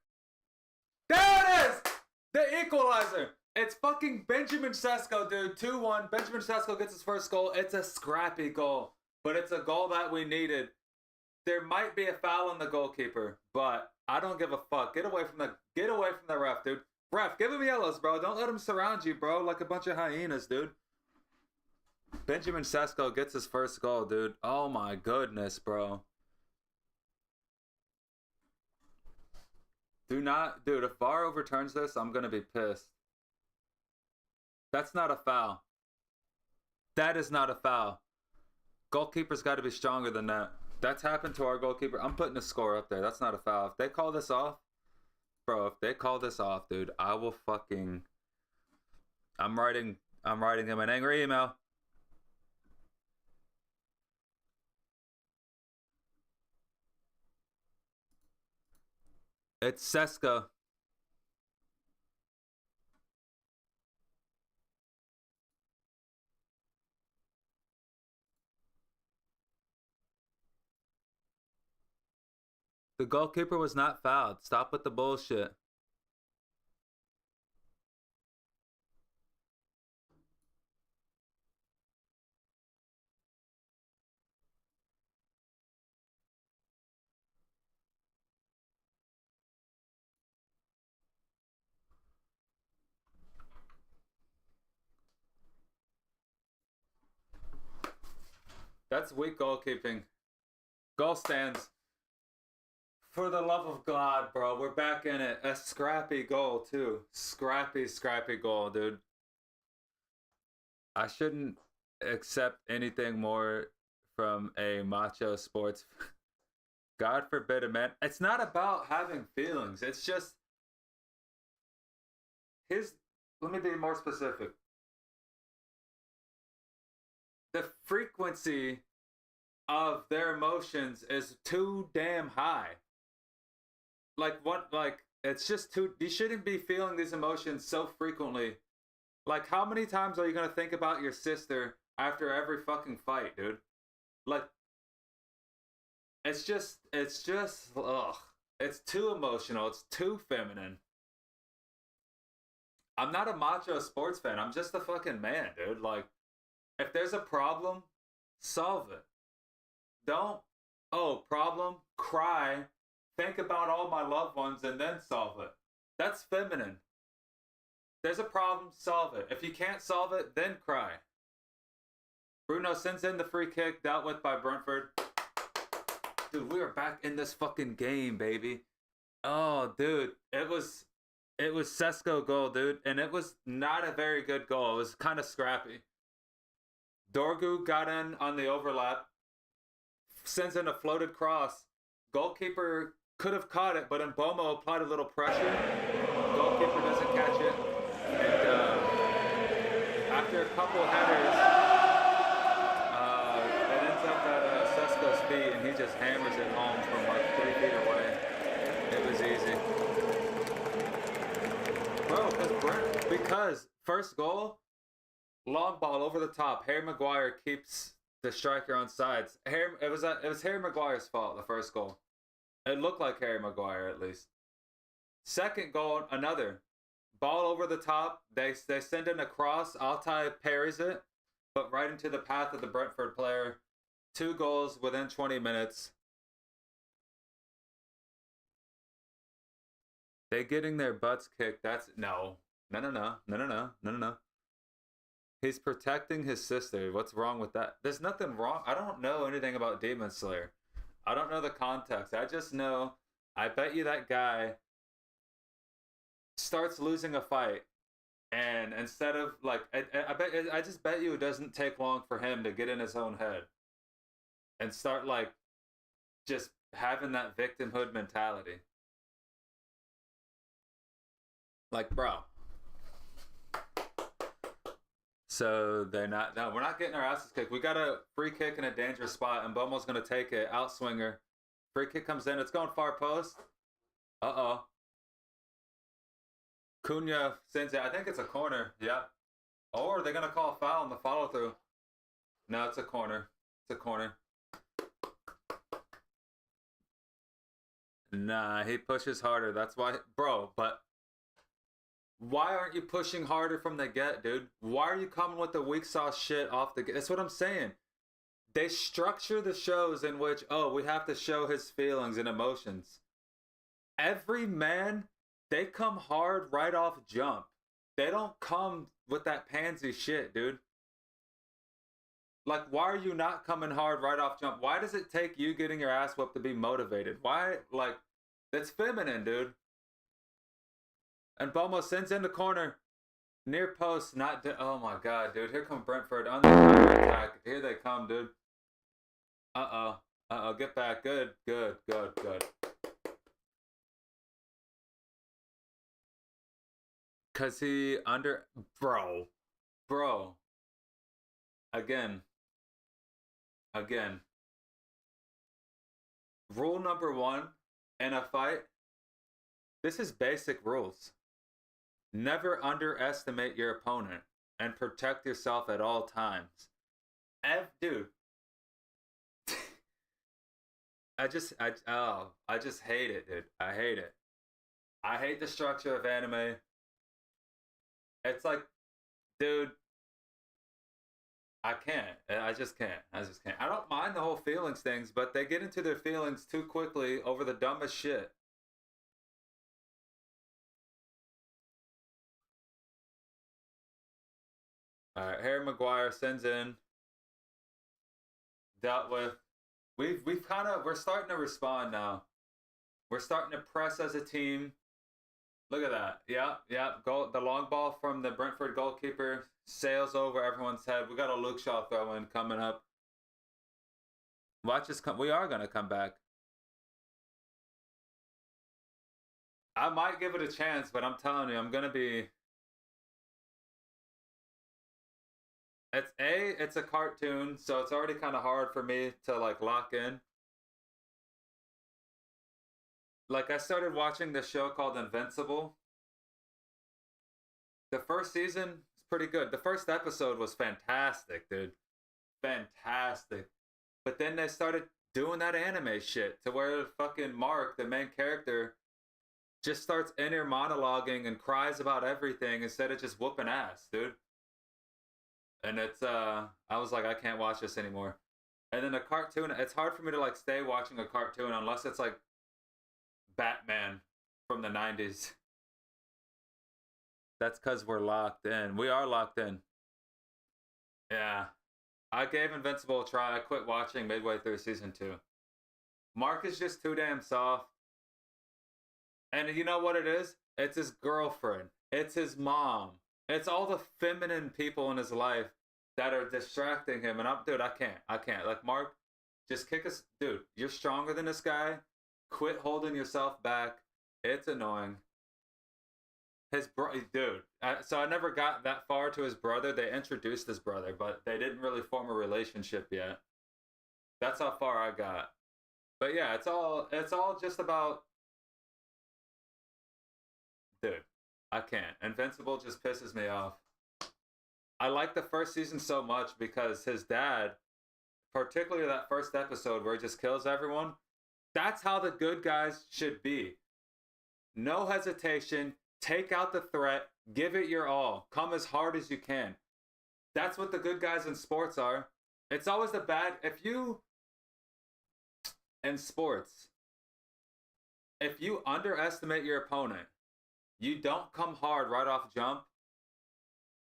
There it is. The equalizer. It's fucking Benjamin SESKO, dude. 2-1. Benjamin SESKO gets his first goal. It's a scrappy goal, but it's a goal that we needed. There might be a foul on the goalkeeper, but I don't give a fuck. Get away from the ref, dude. Ref, give him yellows, bro. Don't let him surround you, bro, like a bunch of hyenas, dude. Benjamin SESKO gets his first goal, dude. Oh my goodness, bro. Dude, if VAR overturns this, I'm gonna be pissed. That's not a foul. That is not a foul. Goalkeeper's got to be stronger than that. That's happened to our goalkeeper. I'm putting a score up there. That's not a foul. If they call this off, bro, if they call this off, dude, I will fucking... I'm writing him an angry email. It's SESKO. The goalkeeper was not fouled. Stop with the bullshit. That's weak goalkeeping. Goal stands. For the love of God, bro. We're back in it. A scrappy goal, too. Scrappy goal, dude. I shouldn't accept anything more from a macho sports. God forbid, man. It's not about having feelings. It's just... Let me be more specific. The frequency of their emotions is too damn high. It's just too... You shouldn't be feeling these emotions so frequently. Like, how many times are you going to think about your sister after every fucking fight, dude? Like, it's just, ugh. It's too emotional. It's too feminine. I'm not a macho sports fan. I'm just a fucking man, dude. Like, if there's a problem, solve it. Don't, problem, cry, think about all my loved ones, and then solve it. That's feminine. There's a problem, solve it. If you can't solve it, then cry. Bruno sends in the free kick, dealt with by Brentford. Dude, we are back in this fucking game, baby. Oh, dude. It was SESKO goal, dude. And it was not a very good goal. It was kind of scrappy. Dorgu got in on the overlap. Sends in a floated cross. Goalkeeper could have caught it, but Mbomo applied a little pressure. Goalkeeper doesn't catch it. And after a couple headers, it ends up at SESKO's feet, and he just hammers it home from like 3 feet away. It was easy. Bro, because first goal, long ball over the top. Harry Maguire keeps the striker on sides. It was Harry Maguire's fault, the first goal. It looked like Harry Maguire, at least. Second goal, another. Ball over the top. They send in a cross. Altai parries it. but right into the path of the Brentford player. 2 goals within 20 minutes. They getting their butts kicked. That's no. He's protecting his sister. What's wrong with that? There's nothing wrong. I don't know anything about Demon Slayer. I don't know the context. I just know, I bet you that guy starts losing a fight, and instead of like, I just bet you it doesn't take long for him to get in his own head and start like just having that victimhood mentality. Like, bro. So they're not. No, we're not getting our asses kicked. We got a free kick in a dangerous spot, and Bomo's gonna take it. Outswinger. Free kick comes in. It's going far post. Cunha sends it. I think it's a corner. Yeah. Or are they gonna call a foul on the follow through? No, it's a corner. It's a corner. Nah, he pushes harder. That's why, bro. But why aren't you pushing harder from the get, dude? Why are you coming with the weak sauce shit off the get? That's what I'm saying. They structure the shows in which, oh, we have to show his feelings and emotions. Every man, they come hard right off jump. They don't come with that pansy shit, dude. Like, why are you not coming hard right off jump? Why does it take you getting your ass whooped to be motivated? Why, like, that's feminine, dude. And Bomo sends in the corner. Near post, not... oh my god, dude. Here come Brentford on the counter attack. Here they come, dude. Uh-oh. Get back. Good. Because he under... Bro. Again. Rule number 1 in a fight. This is basic rules. Never underestimate your opponent and protect yourself at all times. Dude. I just hate it, dude. I hate it. I hate the structure of anime. It's like, dude, I just can't. I don't mind the whole feelings things, but they get into their feelings too quickly over the dumbest shit. Alright, Harry Maguire sends in. Dealt with. We're starting to respond now. We're starting to press as a team. Look at that. Yeah. Goal, the long ball from the Brentford goalkeeper sails over everyone's head. We got a Luke Shaw throw in coming up. Watch us come. We are going to come back. I might give it a chance, but I'm telling you, I'm going to be... It's a cartoon, so it's already kind of hard for me to like lock in. Like, I started watching this show called Invincible. The first season is pretty good. The first episode was fantastic, dude. Fantastic. But then they started doing that anime shit to where fucking Mark, the main character, just starts inner monologuing and cries about everything instead of just whooping ass, dude. And it's, I was like, I can't watch this anymore. And then the cartoon, it's hard for me to like stay watching a cartoon unless it's like Batman from the 90s. That's because we're locked in. We are locked in. Yeah. I gave Invincible a try. I quit watching midway through season 2. Mark is just too damn soft. And you know what it is? It's his girlfriend. It's his mom. It's all the feminine people in his life that are distracting him. And dude, I can't. Like, Mark, just kick us. Dude, you're stronger than this guy. Quit holding yourself back. It's annoying. Dude. So I never got that far to his brother. They introduced his brother, but they didn't really form a relationship yet. That's how far I got. But yeah, it's all just about... Dude. I can't. Invincible just pisses me off. I like the first season so much because his dad, particularly that first episode where he just kills everyone, that's how the good guys should be. No hesitation. Take out the threat. Give it your all. Come as hard as you can. That's what the good guys in sports are. It's always the bad. If you in sports, if you underestimate your opponent, you don't come hard right off jump,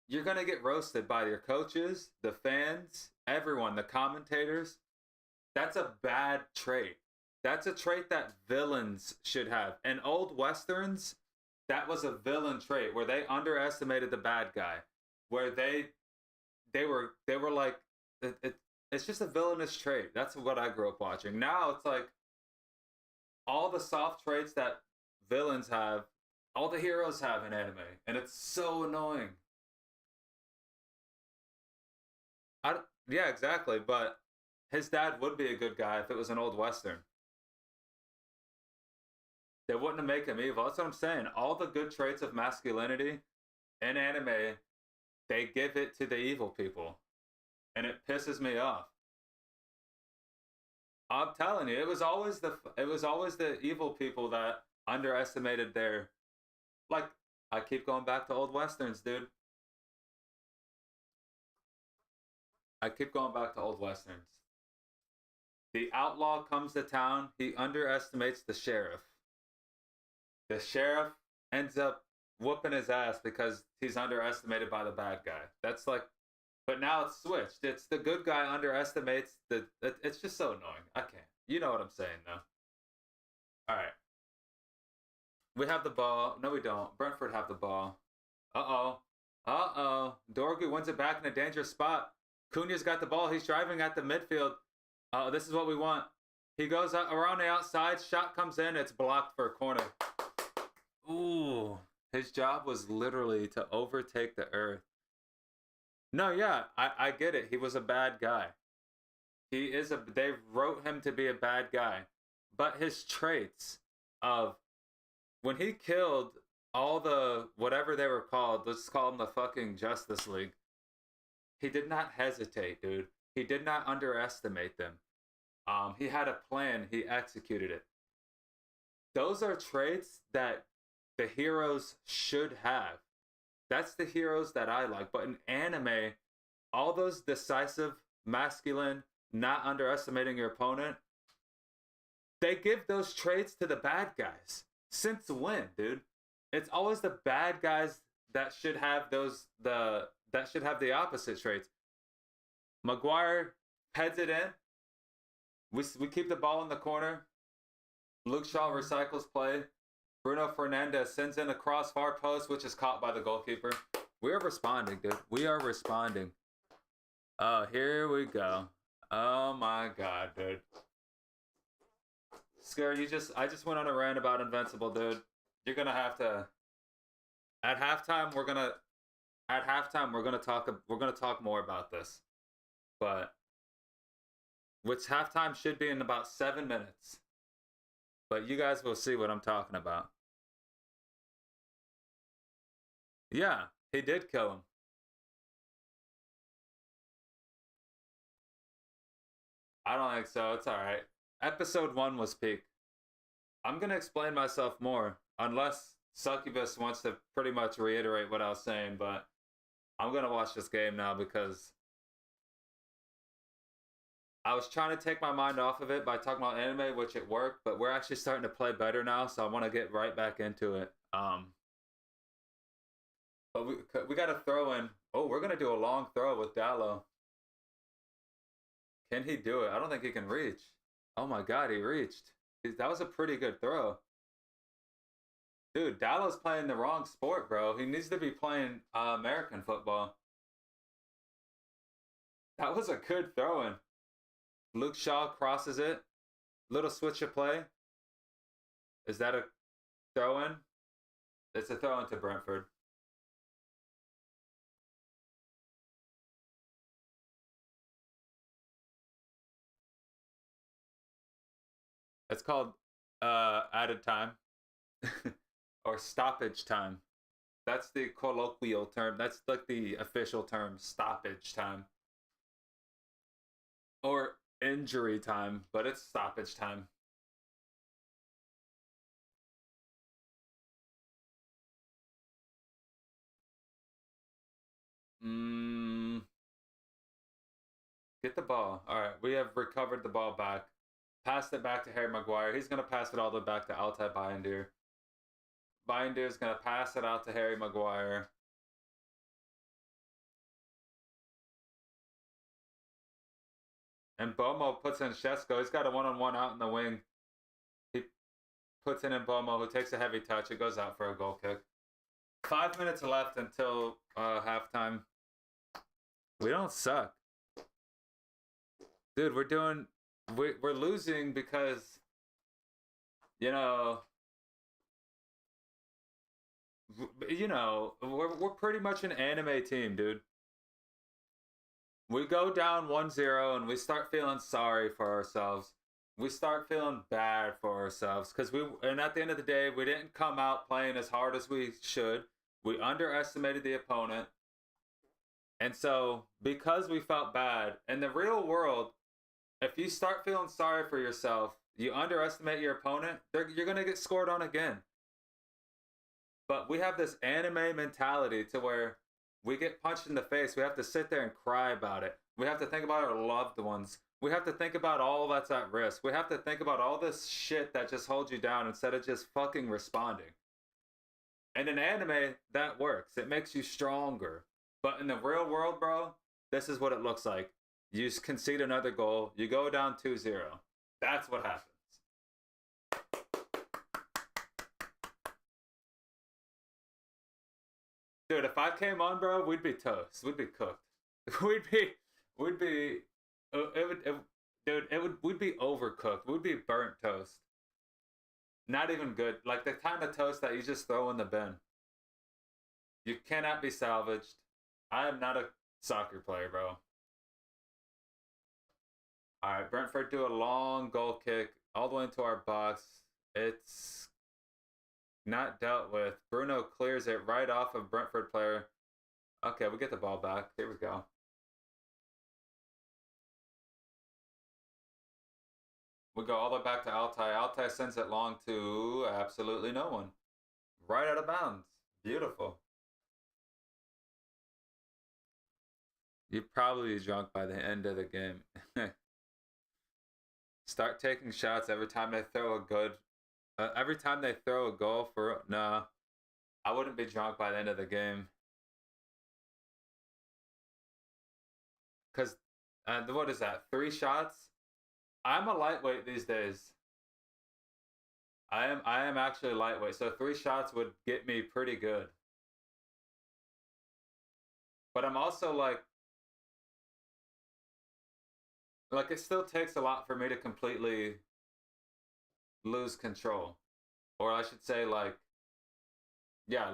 you're going to get roasted by your coaches, the fans, everyone, the commentators. That's a bad trait. That's a trait that villains should have. In old westerns, that was a villain trait where they underestimated the bad guy, where they were like it's just a villainous trait. That's what I grew up watching. Now it's like all the soft traits that villains have, all the heroes have in anime, and it's so annoying. Yeah, exactly. But his dad would be a good guy if it was an old western. They wouldn't make him evil. That's what I'm saying. All the good traits of masculinity in anime, they give it to the evil people, and it pisses me off. I'm telling you, it was always the evil people that underestimated their, like, I keep going back to old westerns, dude. I keep going back to old westerns. The outlaw comes to town, he underestimates the sheriff. The sheriff ends up whooping his ass because he's underestimated by the bad guy. That's like, but now it's switched. It's the good guy underestimates it's just so annoying. I can't. You know what I'm saying, though. All right. We have the ball. No, we don't. Brentford have the ball. Uh-oh. Uh-oh. Dorgu wins it back in a dangerous spot. Cunha's got the ball. He's driving at the midfield. This is what we want. He goes around the outside. Shot comes in. It's blocked for a corner. Ooh. His job was literally to overtake the earth. No, yeah, I get it. He was a bad guy. They wrote him to be a bad guy. But his traits of when he killed all the, whatever they were called, let's call them the fucking Justice League. He did not hesitate, dude. He did not underestimate them. He had a plan. He executed it. Those are traits that the heroes should have. That's the heroes that I like. But in anime, all those decisive, masculine, not underestimating your opponent, they give those traits to the bad guys. Since when, dude? It's always the bad guys that should have that should have the opposite traits. Maguire heads it in. We keep the ball in the corner. Luke Shaw recycles play. Bruno Fernandes sends in a cross far post, which is caught by the goalkeeper. We are responding, dude. We are responding. Oh, here we go. Oh my god, dude. Scare, I just went on a rant about Invincible, dude. You're gonna have to. At halftime, we're gonna talk more about this. But which halftime should be in about 7 minutes. But you guys will see what I'm talking about. Yeah, he did kill him. I don't think so. It's alright. Episode 1 was peak. I'm going to explain myself more, unless Succubus wants to pretty much reiterate what I was saying, but I'm going to watch this game now because I was trying to take my mind off of it by talking about anime, which it worked, but we're actually starting to play better now, so I want to get right back into it. But we got to throw in. Oh, we're going to do a long throw with Dallo. Can he do it? I don't think he can reach. Oh my god, he reached. That was a pretty good throw. Dude, Dallo's playing the wrong sport, bro. He needs to be playing American football. That was a good throw-in. Luke Shaw crosses it. Little switch of play. Is that a throw-in? It's a throw-in to Brentford. It's called added time. Or stoppage time. That's the colloquial term. That's like the official term, stoppage time. Or injury time, but it's stoppage time. Get the ball. All right, we have recovered the ball back. Passed it back to Harry Maguire. He's going to pass it all the way back to Altay Bayındır. Bayındır is going to pass it out to Harry Maguire. And Bomo puts in SESKO. He's got a one-on-one out in the wing. He puts in Bomo, who takes a heavy touch. It goes out for a goal kick. 5 minutes left until halftime. We don't suck. Dude, we're losing because, you know, we're pretty much an anime team, dude. We go down 1-0 and we start feeling sorry for ourselves. We start feeling bad for ourselves because and at the end of the day, we didn't come out playing as hard as we should. We underestimated the opponent. And so, because we felt bad, in the real world, if you start feeling sorry for yourself, you underestimate your opponent, you're going to get scored on again. But we have this anime mentality to where we get punched in the face. We have to sit there and cry about it. We have to think about our loved ones. We have to think about all that's at risk. We have to think about all this shit that just holds you down instead of just fucking responding. And in anime, that works. It makes you stronger. But in the real world, bro, this is what it looks like. You concede another goal. You go down 2-0. That's what happens. Dude, if I came on, bro, we'd be toast. We'd be cooked. We'd be, we'd be overcooked. We'd be burnt toast. Not even good. Like the kind of toast that you just throw in the bin. You cannot be salvaged. I am not a soccer player, bro. Alright, Brentford do a long goal kick all the way into our box. It's not dealt with. Bruno clears it right off of Brentford player. Okay, we get the ball back. Here we go. We go all the way back to Altay. Altay sends it long to absolutely no one. Right out of bounds. Beautiful. You'd probably be drunk by the end of the game. Start taking shots every time they throw a good... every time they throw a goal for... Nah. I wouldn't be drunk by the end of the game. Because... what is that? 3 shots? I'm a lightweight these days. I am actually lightweight. So 3 shots would get me pretty good. But I'm also like it still takes a lot for me to completely lose control. Or I should say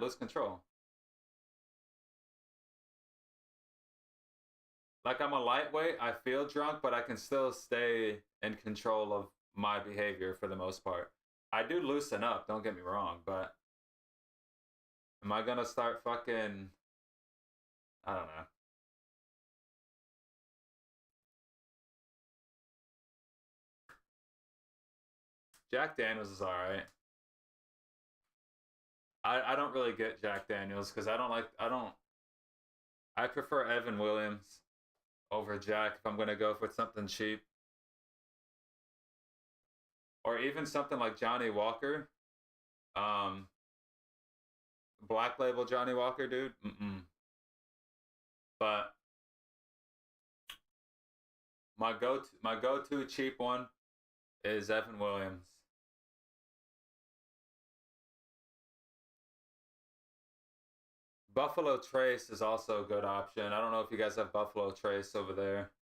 lose control. Like I'm a lightweight, I feel drunk, but I can still stay in control of my behavior for the most part. I do loosen up, don't get me wrong, but am I gonna start fucking... I don't know. Jack Daniels is alright. I don't really get Jack Daniels because I prefer Evan Williams over Jack if I'm gonna go for something cheap. Or even something like Johnny Walker. Black label Johnny Walker, dude. But my go-to cheap one is Evan Williams. Buffalo Trace is also a good option. I don't know if you guys have Buffalo Trace over there.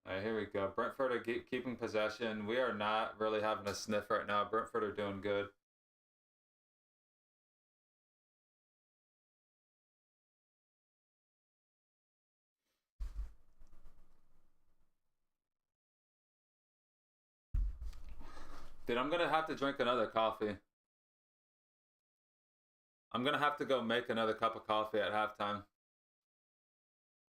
All right, here we go. Brentford are keeping possession. We are not really having a sniff right now. Brentford are doing good. Dude, I'm going to have to drink another coffee. I'm going to have to go make another cup of coffee at halftime.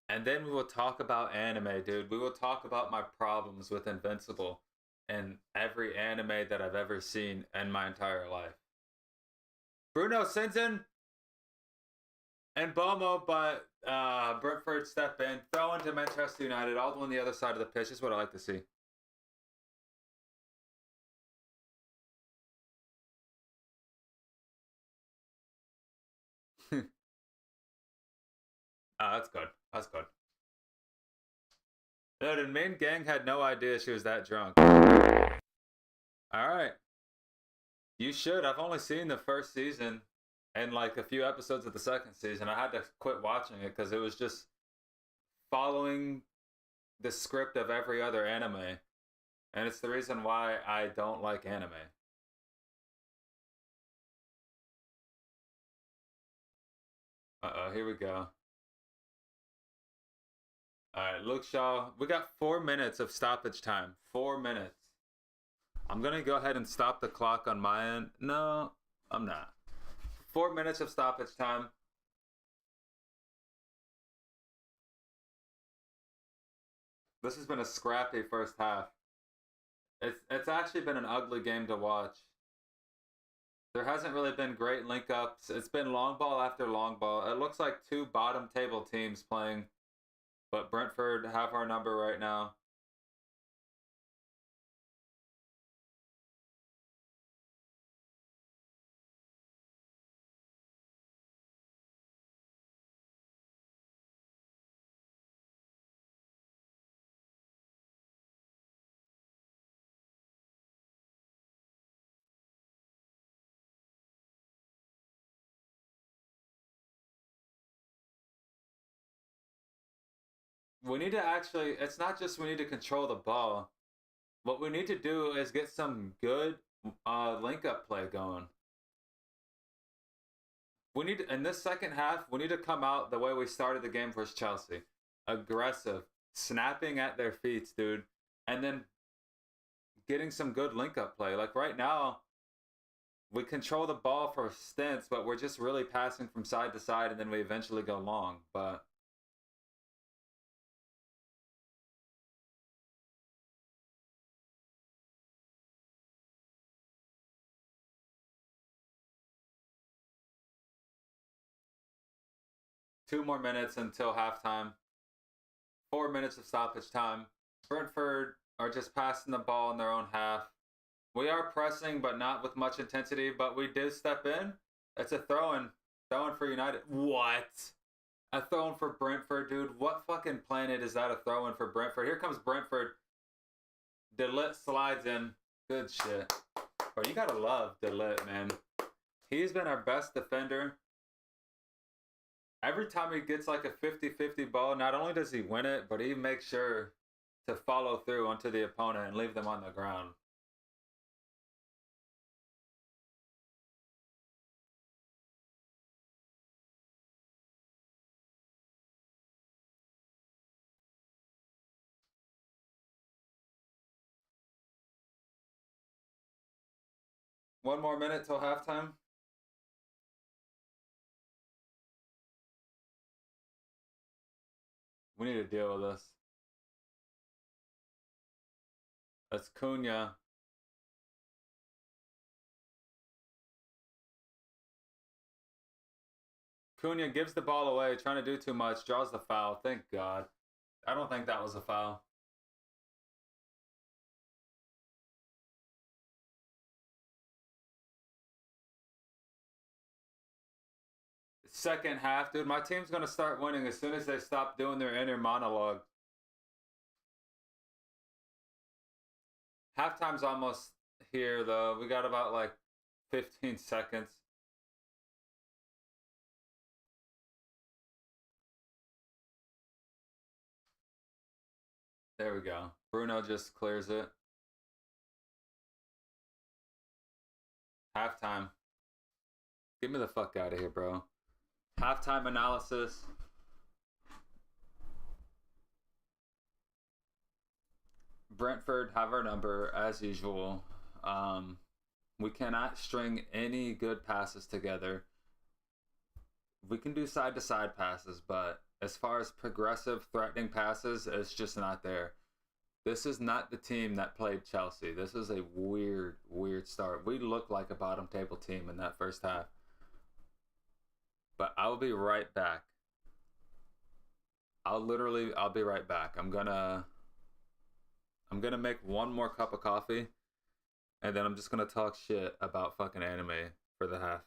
And then we will talk about anime, dude. We will talk about my problems with Invincible and every anime that I've ever seen in my entire life. Bruno sends in And Bomo, but Brentford step in, throw into Manchester United, all on the other side of the pitch. Is what I like to see. That's good. That's good. Dude, and main gang had no idea she was that drunk. Alright. You should. I've only seen the first season and like a few episodes of the second season. I had to quit watching it because it was just following the script of every other anime. And it's the reason why I don't like anime. Uh-oh, here we go. Alright, Luke Shaw. We got 4 minutes of stoppage time. 4 minutes. I'm going to go ahead and stop the clock on my end. No, I'm not. 4 minutes of stoppage time. This has been a scrappy first half. It's actually been an ugly game to watch. There hasn't really been great link ups. It's been long ball after long ball. It looks like two bottom table teams playing, but Brentford have our number right now. We need to actually, it's not just we need to control the ball. What we need to do is get some good link up play going. We need to, in this second half, we need to come out the way we started the game versus Chelsea. Aggressive, snapping at their feet, dude. And then getting some good link up play. Like right now, we control the ball for stints, but we're just really passing from side to side and then we eventually go long. But 2 more minutes until halftime. 4 minutes of stoppage time. Brentford are just passing the ball in their own half. We are pressing, but not with much intensity. But we did step in. It's a throw-in. Throw-in for United. What? A throw-in for Brentford, dude. What fucking planet is that a throw-in for Brentford? Here comes Brentford. Delit slides in. Good shit. Bro, you gotta love Delit, man. He's been our best defender. Every time he gets like a 50-50 ball, not only does he win it, but he makes sure to follow through onto the opponent and leave them on the ground. One more minute till halftime. We need to deal with this. That's Cunha. Cunha gives the ball away, trying to do too much, draws the foul. Thank God. I don't think that was a foul. Second half, dude, my team's going to start winning as soon as they stop doing their inner monologue. Halftime's almost here, though. We got about like 15 seconds. There we go. Bruno just clears it. Halftime. Get me the fuck out of here, bro. Halftime analysis. Brentford have our number as usual. We cannot string any good passes together. We can do side-to-side passes, but as far as progressive, threatening passes, it's just not there. This is not the team that played Chelsea. This is a weird start. We look like a bottom table team in that first half. But I'll be right back. I'll be right back. I'm gonna make one more cup of coffee, and then I'm just gonna talk shit about fucking anime for the half.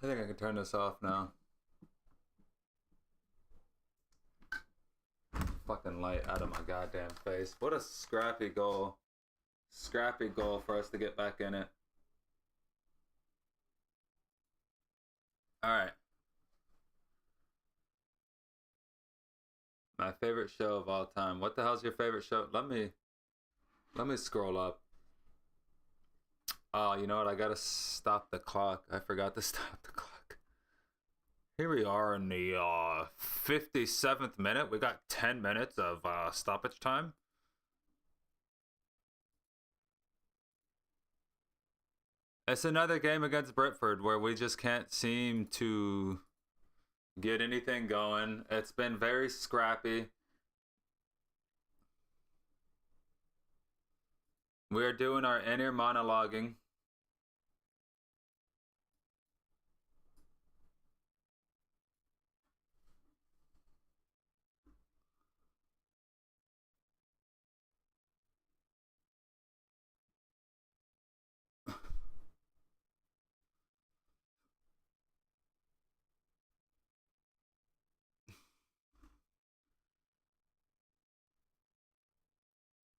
I think I can turn this off now. Fucking light out of my goddamn face. What a scrappy goal. Scrappy goal for us to get back in it. Alright. My favorite show of all time. What the hell's your favorite show? Let me scroll up. Oh, you know what? I gotta stop the clock. I forgot to stop the clock. Here we are in the 57th minute. We got 10 minutes of stoppage time. It's another game against Brentford where we just can't seem to get anything going. It's been very scrappy. We're doing our inner monologuing.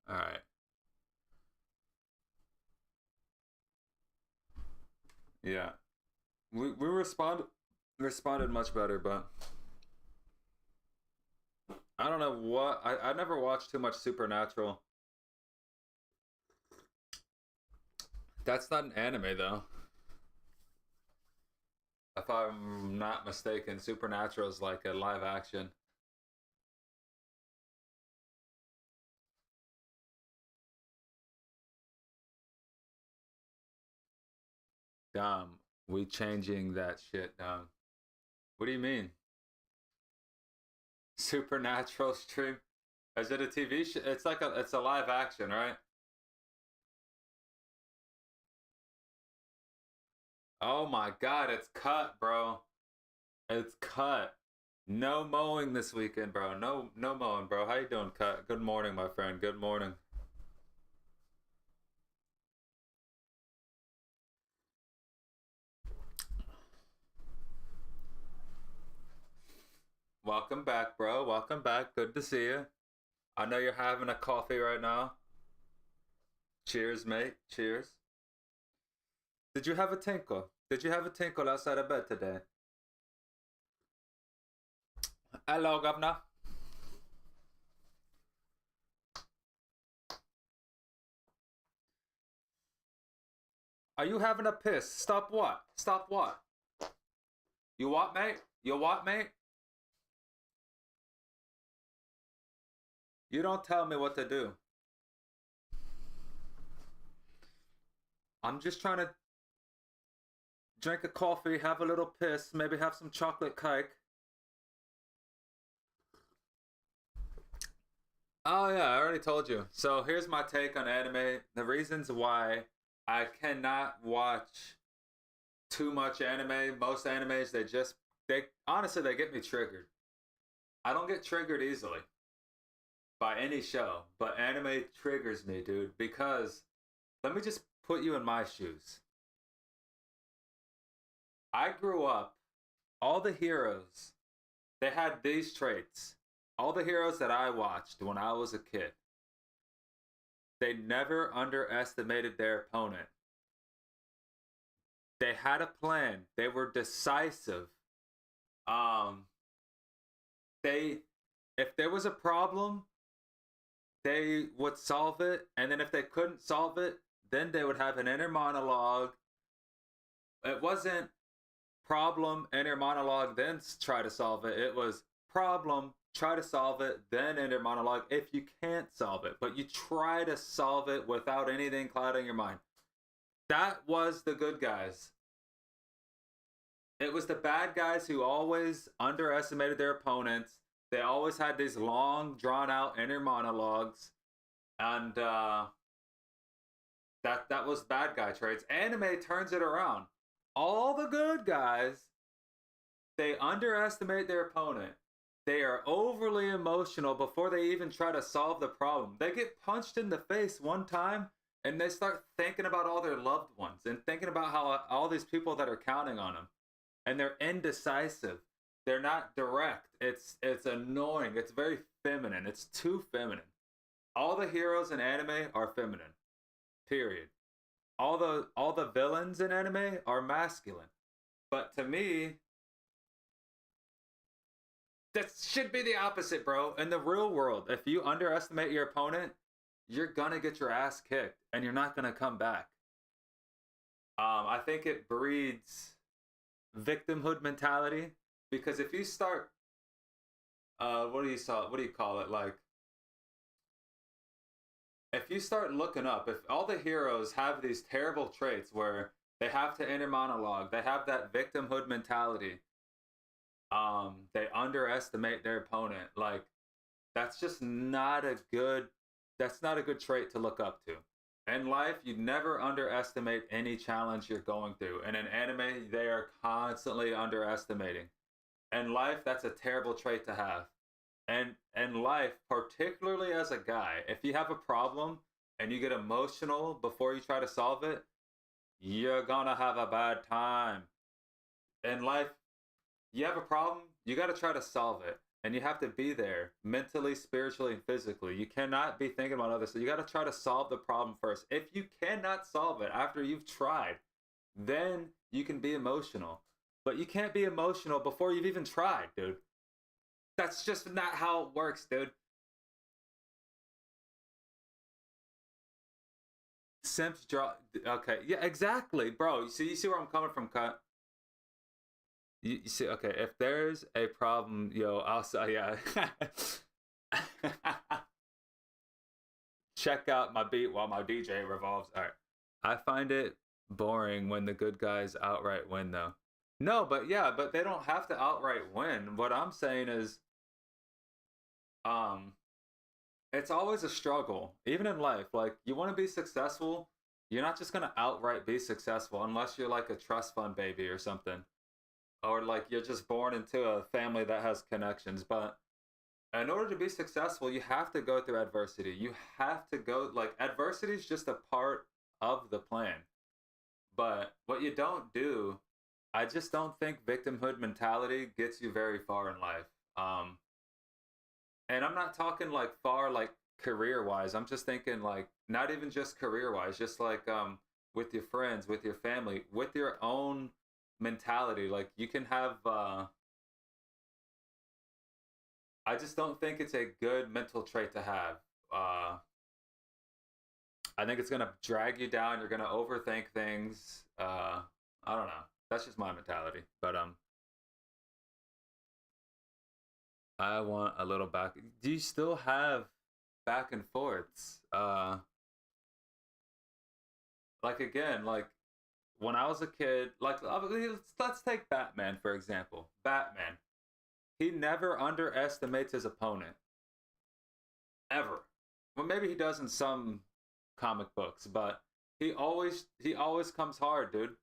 All right. Yeah. We responded much better, but I don't know what I never watched too much Supernatural. That's not an anime though. If I'm not mistaken, Supernatural is like a live action. Dumb. We changing that shit, dumb. What do you mean? Supernatural stream? Is it a TV show? It's a live action, right? Oh my god, it's cut, bro. It's cut. No mowing this weekend, bro. No mowing, bro. How you doing, Cut? Good morning, my friend. Good morning. Welcome back, bro. Welcome back. Good to see you. I know you're having a coffee right now. Cheers, mate. Cheers. Did you have a tinkle? Did you have a tinkle outside of bed today? Hello, governor. Are you having a piss? Stop what? Stop what? You what, mate? You what, mate? You don't tell me what to do. I'm just trying to drink a coffee, have a little piss, maybe have some chocolate cake. Oh yeah, I already told you. So here's my take on anime. The reasons why I cannot watch too much anime. Most animes, they honestly, they get me triggered. I don't get triggered easily by any show, but anime triggers me, dude, because let me just put you in my shoes. I grew up, all the heroes, they had these traits. All the heroes that I watched when I was a kid, they never underestimated their opponent. They had a plan. They were decisive. If there was a problem, they would solve it, and then if they couldn't solve it, then they would have an inner monologue. It wasn't problem, inner monologue, then try to solve it. It was problem, try to solve it, then inner monologue if you can't solve it. But you try to solve it without anything clouding your mind. That was the good guys. It was the bad guys who always underestimated their opponents. They always had these long, drawn-out inner monologues. And that was bad guy traits. Anime turns it around. All the good guys, they underestimate their opponent. They are overly emotional before they even try to solve the problem. They get punched in the face one time, and they start thinking about all their loved ones and thinking about how all these people that are counting on them. and they're indecisive. They're not direct. It's annoying. It's very feminine. It's too feminine. All the heroes in anime are feminine. Period. All the villains in anime are masculine. But to me, that should be the opposite, bro. In the real world, if you underestimate your opponent, you're gonna get your ass kicked and you're not gonna come back. I think it breeds victimhood mentality, because if you start what do you call it, like, if you start looking up, if all the heroes have these terrible traits where they have to inner monologue, they have that victimhood mentality, they underestimate their opponent, like, that's just not a good trait to look up to. In life, you never underestimate any challenge you're going through. And in anime, they are constantly underestimating. In life, that's a terrible trait to have. And in life, particularly as a guy, if you have a problem and you get emotional before you try to solve it, you're gonna have a bad time. In life, you have a problem, you gotta try to solve it. And you have to be there mentally, spiritually, and physically. You cannot be thinking about others. So you got to try to solve the problem first. If you cannot solve it after you've tried, then you can be emotional. But you can't be emotional before you've even tried, dude. That's just not how it works, dude. Simps draw. Okay, yeah, exactly, bro. You see where I'm coming from, cut. You see, okay, if there's a problem, yo, I'll say, yeah. Check out my beat while my DJ revolves. All right. I find it boring when the good guys outright win, though. No, but yeah, but they don't have to outright win. What I'm saying is, it's always a struggle, even in life. Like, you want to be successful, you're not just gonna outright be successful unless you're like a trust fund baby or something. Or like you're just born into a family that has connections. But in order to be successful, you have to go through adversity. You have to go, like, adversity is just a part of the plan. But what you don't do, I just don't think victimhood mentality gets you very far in life. And I'm not talking like far, like career wise. I'm just thinking like not even just career wise, just like with your friends, with your family, with your own mentality. Like, you can have I just don't think it's a good mental trait to have. I think it's gonna drag you down. You're gonna overthink things. I don't know. That's just my mentality. But I want a little back. Do you still have back and forths? Like, again, like, when I was a kid, like, let's take Batman, for example. Batman. He never underestimates his opponent. Ever. Well, maybe he does in some comic books, but he always comes hard, dude.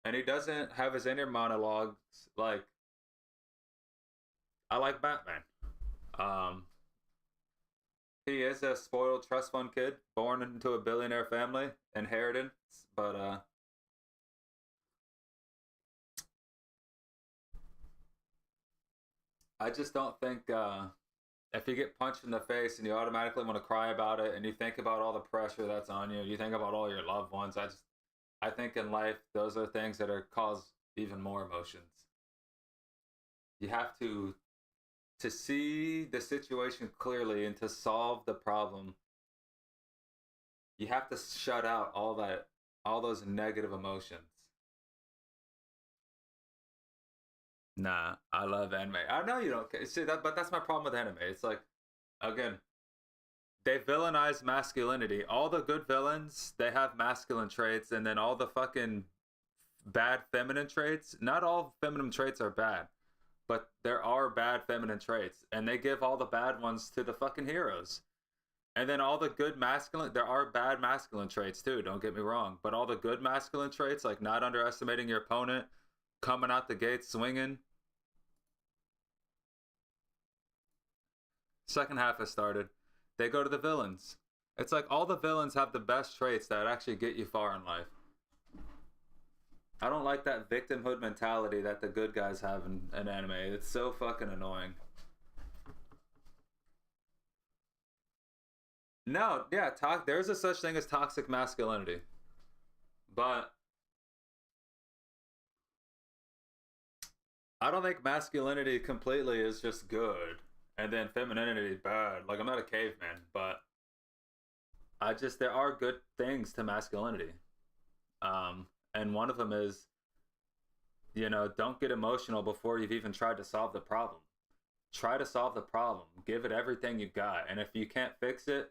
And he doesn't have his inner monologues. Like, I like Batman. He is a spoiled trust fund kid, born into a billionaire family, inheritance, but I just don't think if you get punched in the face and you automatically want to cry about it, and you think about all the pressure that's on you, you think about all your loved ones. I think in life those are things that are cause even more emotions. You have to see the situation clearly and to solve the problem. You have to shut out all those negative emotions. Nah, I love anime. I know you don't see that, but that's my problem with anime. It's like, again, they villainize masculinity. All the good villains, they have masculine traits, and then all the fucking bad feminine traits. Not all feminine traits are bad, but there are bad feminine traits, and they give all the bad ones to the fucking heroes. And then all the good masculine, there are bad masculine traits too, don't get me wrong, but all the good masculine traits, like not underestimating your opponent, coming out the gate swinging. Second half has started. They go to the villains. It's like all the villains have the best traits that actually get you far in life. I don't like that victimhood mentality that the good guys have in anime. It's so fucking annoying. No, yeah, there's a such thing as toxic masculinity. But I don't think masculinity completely is just good and then femininity bad. Like, I'm not a caveman, but there are good things to masculinity. And one of them is, don't get emotional before you've even tried to solve the problem. Try to solve the problem. Give it everything you got. And if you can't fix it,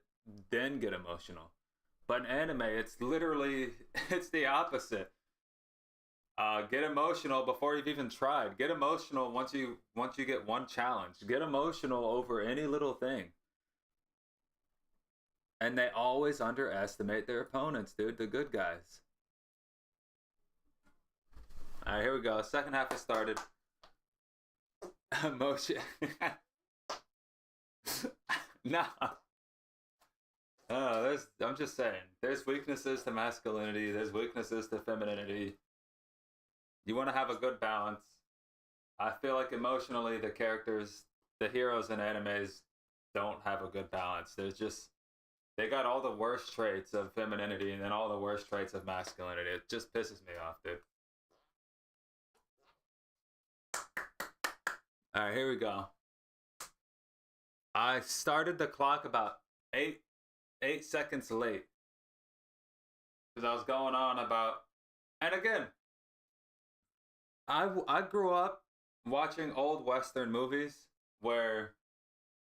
then get emotional. But in anime, it's the opposite. Get emotional before you've even tried. Get emotional once you get one challenge. Get emotional over any little thing. And they always underestimate their opponents, dude. The good guys. All right, here we go. Second half has started. Emotion. Nah. I'm just saying. There's weaknesses to masculinity. There's weaknesses to femininity. You want to have a good balance. I feel like emotionally, the heroes in animes don't have a good balance. They got all the worst traits of femininity and then all the worst traits of masculinity. It just pisses me off, dude. All right, here we go. I started the clock about 8 seconds late because I was going on about, and again, I grew up watching old Western movies where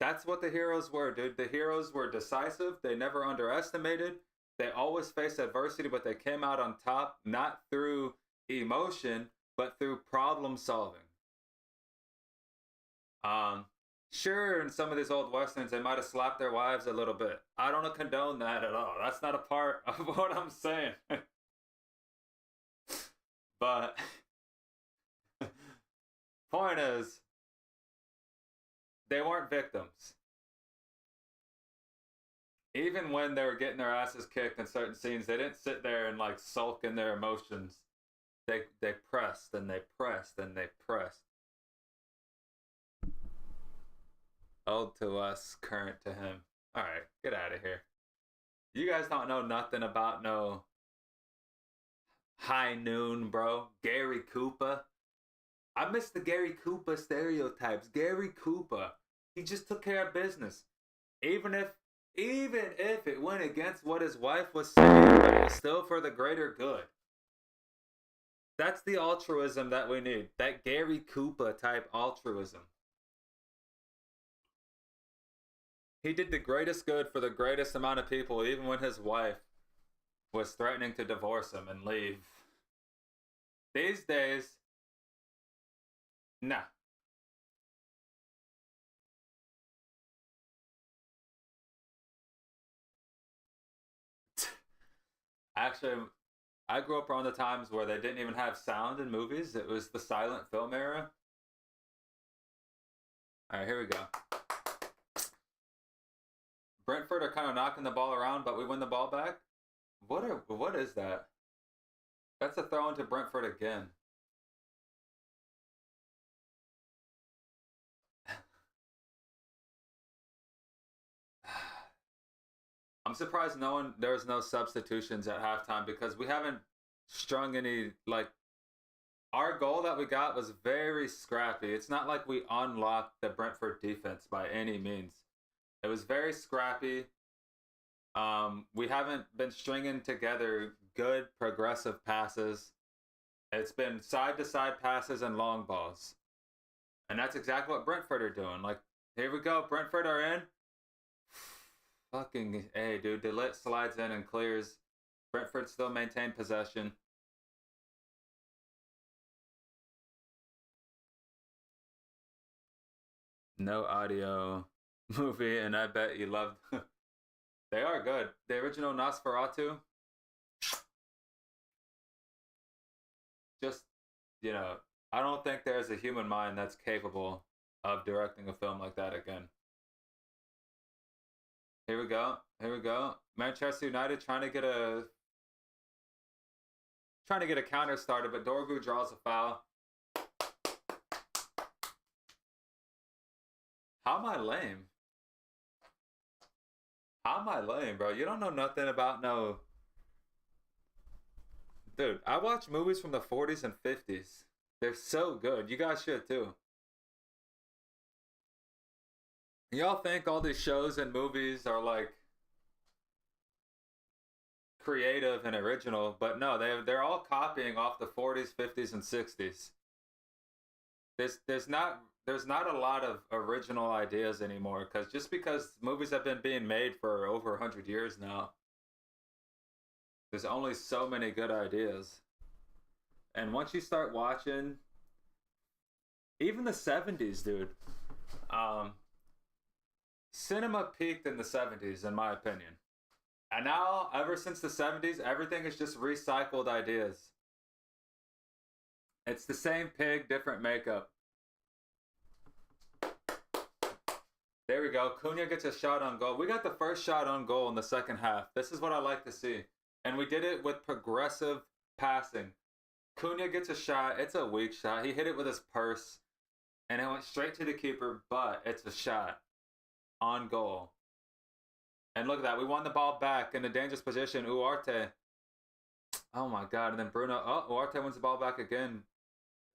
that's what the heroes were, dude. The heroes were decisive. They never underestimated. They always faced adversity, but they came out on top, not through emotion, but through problem solving. Sure, in some of these old Westerns, they might have slapped their wives a little bit. I don't condone that at all. That's not a part of what I'm saying. But point is, they weren't victims. Even when they were getting their asses kicked in certain scenes, they didn't sit there and like sulk in their emotions. They pressed and they pressed and they pressed. Old to us, current to him. Alright, get out of here. You guys don't know nothing about no High Noon, bro. Gary Koopa. I miss the Gary Koopa stereotypes. Gary Koopa, he just took care of business. Even if it went against what his wife was saying, but it was still for the greater good. That's the altruism that we need. That Gary Koopa type altruism. He did the greatest good for the greatest amount of people, even when his wife was threatening to divorce him and leave. These days, nah. Actually, I grew up around the times where they didn't even have sound in movies. It was the silent film era. All right, here we go. Brentford are kind of knocking the ball around, but we win the ball back. What is that? That's a throw into Brentford again. I'm surprised there was no substitutions at halftime because we haven't strung any, like, our goal that we got was very scrappy. It's not like we unlocked the Brentford defense by any means. It was very scrappy. We haven't been stringing together good progressive passes. It's been side-to-side passes and long balls. And that's exactly what Brentford are doing. Like, here we go. Brentford are in. Fucking hey, dude. DeLitt slides in and clears. Brentford still maintain possession. No audio movie, and I bet you loved. They are good. The original Nosferatu. Just, I don't think there's a human mind that's capable of directing a film like that again. Here we go. Here we go. Manchester United trying to trying to get a counter started, but Dorgu draws a foul. How am I lame? How am I lame, bro? You don't know nothing about no... Dude, I watch movies from the 40s and 50s. They're so good. You guys should too. Y'all think all these shows and movies are like creative and original, but no, they're all copying off the 40s, 50s, and 60s. There's not a lot of original ideas anymore, because movies have been being made for over 100 years now. There's only so many good ideas. And once you start watching even the 70s, dude, cinema peaked in the 70s, in my opinion. And now, ever since the 70s, everything is just recycled ideas. It's the same pig, different makeup. There we go. Cunha gets a shot on goal. We got the first shot on goal in the second half. This is what I like to see. And we did it with progressive passing. Cunha gets a shot. It's a weak shot. He hit it with his purse. And it went straight to the keeper, but it's a shot on goal. And look at that. We won the ball back in a dangerous position. Ugarte. Oh my God. And then Bruno. Oh, Ugarte wins the ball back again.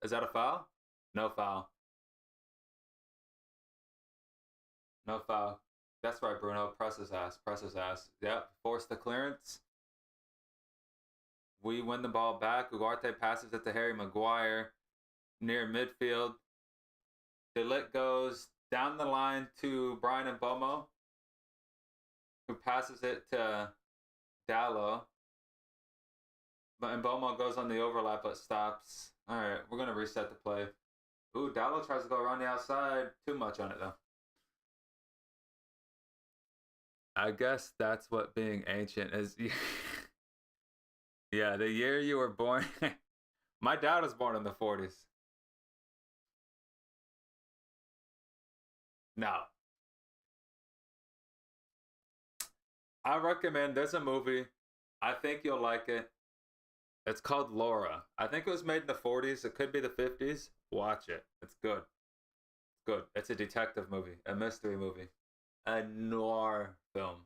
Is that a foul? No foul. No foul. That's right, Bruno. Press his ass. Press his ass. Yep. Force the clearance. We win the ball back. Ugarte passes it to Harry Maguire near midfield. De Ligt goes down the line to Brian Mbomo, who passes it to Dallo. But Mbomo goes on the overlap but stops. All right, we're going to reset the play. Ooh, Dallo tries to go around the outside. Too much on it, though. I guess that's what being ancient is. Yeah, the year you were born. My dad was born in the 40s. No. I recommend, there's a movie. I think you'll like it. It's called Laura. I think it was made in the 40s. It could be the 50s. Watch it. It's good. It's good. It's a detective movie, a mystery movie, a noir film.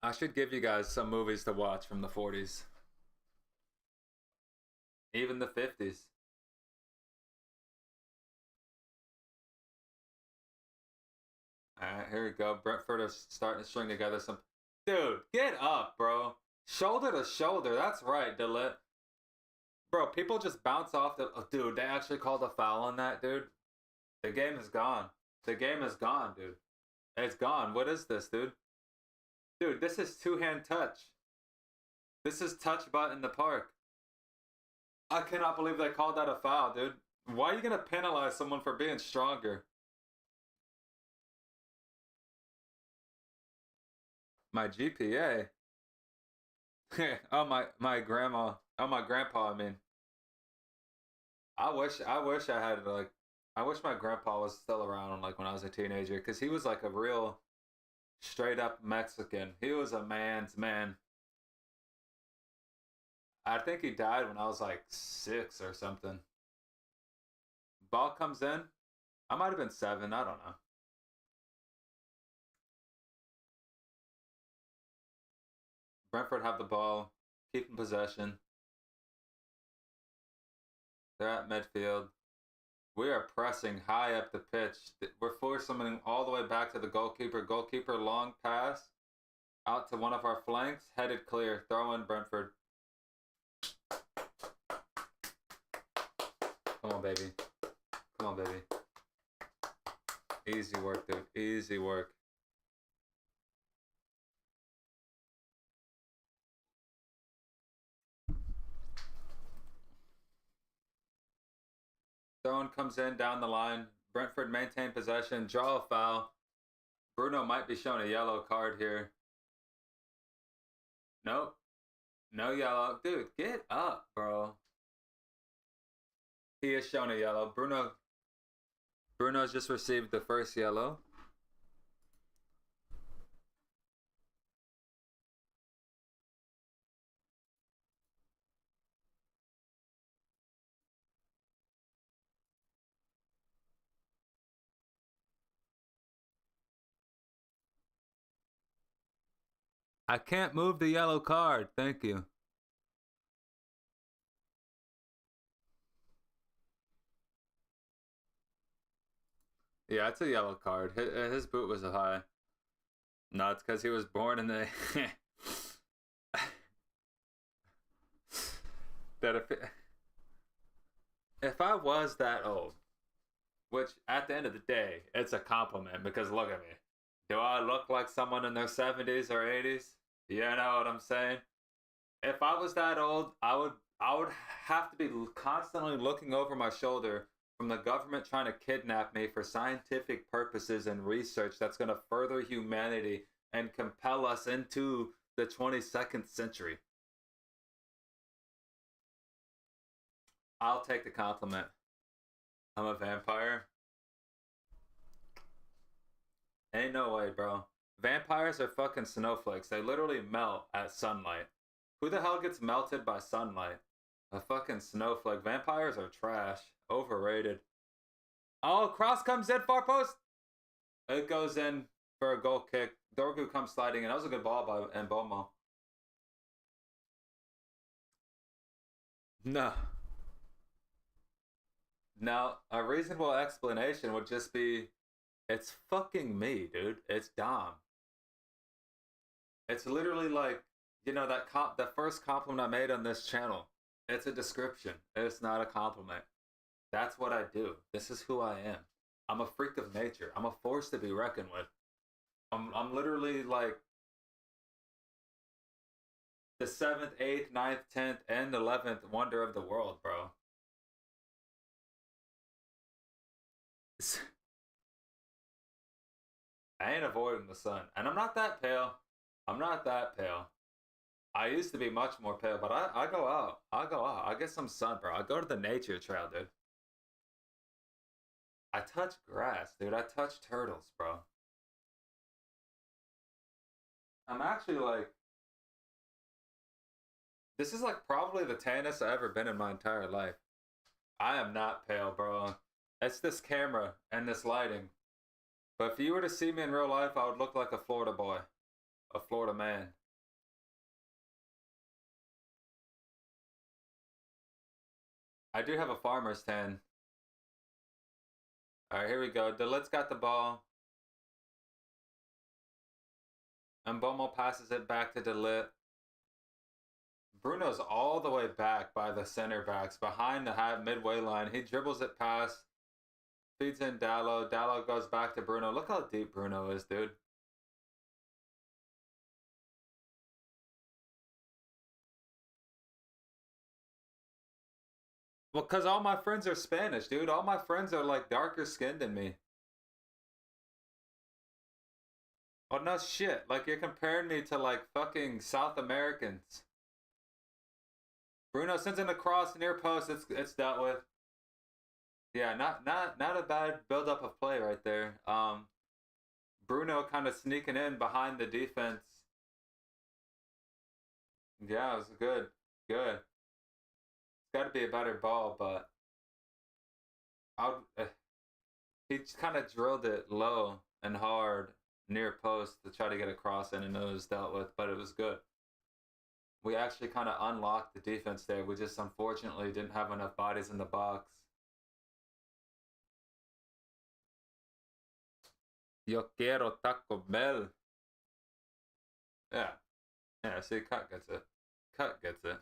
I should give you guys some movies to watch from the 40s. Even the 50s. Alright, here we go. Brentford are starting to string together some... Dude, get up, bro. Shoulder to shoulder. That's right, De Ligt. Bro, people just bounce off the... Oh, dude, they actually called a foul on that, dude. The game is gone. The game is gone, dude. It's gone. What is this, dude? Dude, this is two-hand touch. This is touch butt in the park. I cannot believe they called that a foul, dude. Why are you going to penalize someone for being stronger? My GPA? Oh, my grandma. Oh, my grandpa, I mean. I wish I had, like... I wish my grandpa was still around, like, when I was a teenager. Because he was, like, a real... straight up Mexican. He was a man's man. I think he died when I was like 6 or something. Ball comes in. I might have been 7. I don't know. Brentford have the ball. Keeping possession. They're at midfield. We are pressing high up the pitch. We're forcing them all the way back to the goalkeeper. Goalkeeper, long pass. Out to one of our flanks. Headed clear. Throw in Brentford. Come on, baby. Come on, baby. Easy work, dude. Easy work. Throw-in comes in down the line. Brentford maintain possession. Draw a foul. Bruno might be shown a yellow card here. Nope. No yellow. Dude, get up, bro. He is shown a yellow. Bruno's just received the first yellow. I can't move the yellow card. Thank you. Yeah, it's a yellow card. His boot was a high. No, it's because he was born in the... that if I was that old, which at the end of the day, it's a compliment because look at me. Do I look like someone in their 70s or 80s? You know what I'm saying? If I was that old, I would have to be constantly looking over my shoulder from the government trying to kidnap me for scientific purposes and research that's going to further humanity and compel us into the 22nd century. I'll take the compliment. I'm a vampire. Ain't no way, bro. Vampires are fucking snowflakes. They literally melt at sunlight. Who the hell gets melted by sunlight? A fucking snowflake. Vampires are trash. Overrated. Oh, cross comes in, far post. It goes in for a goal kick. Dorgu comes sliding in. That was a good ball by Mbomo. No. Now, a reasonable explanation would just be, it's fucking me, dude. It's Dom. It's literally like, you know, the first compliment I made on this channel. It's a description. It's not a compliment. That's what I do. This is who I am. I'm a freak of nature. I'm a force to be reckoned with. I'm literally like the 7th, 8th, 9th, 10th, and 11th wonder of the world, bro. I ain't avoiding the sun. And I'm not that pale. I'm not that pale. I used to be much more pale, but I go out. I get some sun, bro. I go to the nature trail, dude. I touch grass, dude. I touch turtles, bro. I'm actually like... This is like probably the tannest I've ever been in my entire life. I am not pale, bro. It's this camera and this lighting. But if you were to see me in real life, I would look like a Florida boy. A Florida man. I do have a farmer's tan. Alright, here we go. Delit's got the ball. And Mbomo passes it back to Delit. Bruno's all the way back by the center backs, behind the midway line. He dribbles it past. Feeds in Dallo. Dallo goes back to Bruno. Look how deep Bruno is, dude. Well, because all my friends are Spanish, dude. All my friends are, like, darker skinned than me. Oh, no shit. Like, you're comparing me to, like, fucking South Americans. Bruno sends in a cross near post. It's dealt with. Yeah, not a bad build-up of play right there. Bruno kind of sneaking in behind the defense. Yeah, it was good. Good. It's got to be a better ball, but he kind of drilled it low and hard near post to try to get a cross in, and it was dealt with, but it was good. We actually kind of unlocked the defense there. We just unfortunately didn't have enough bodies in the box. Yo quiero Taco Bell. Yeah. Yeah, see, Cut gets it. Cut gets it.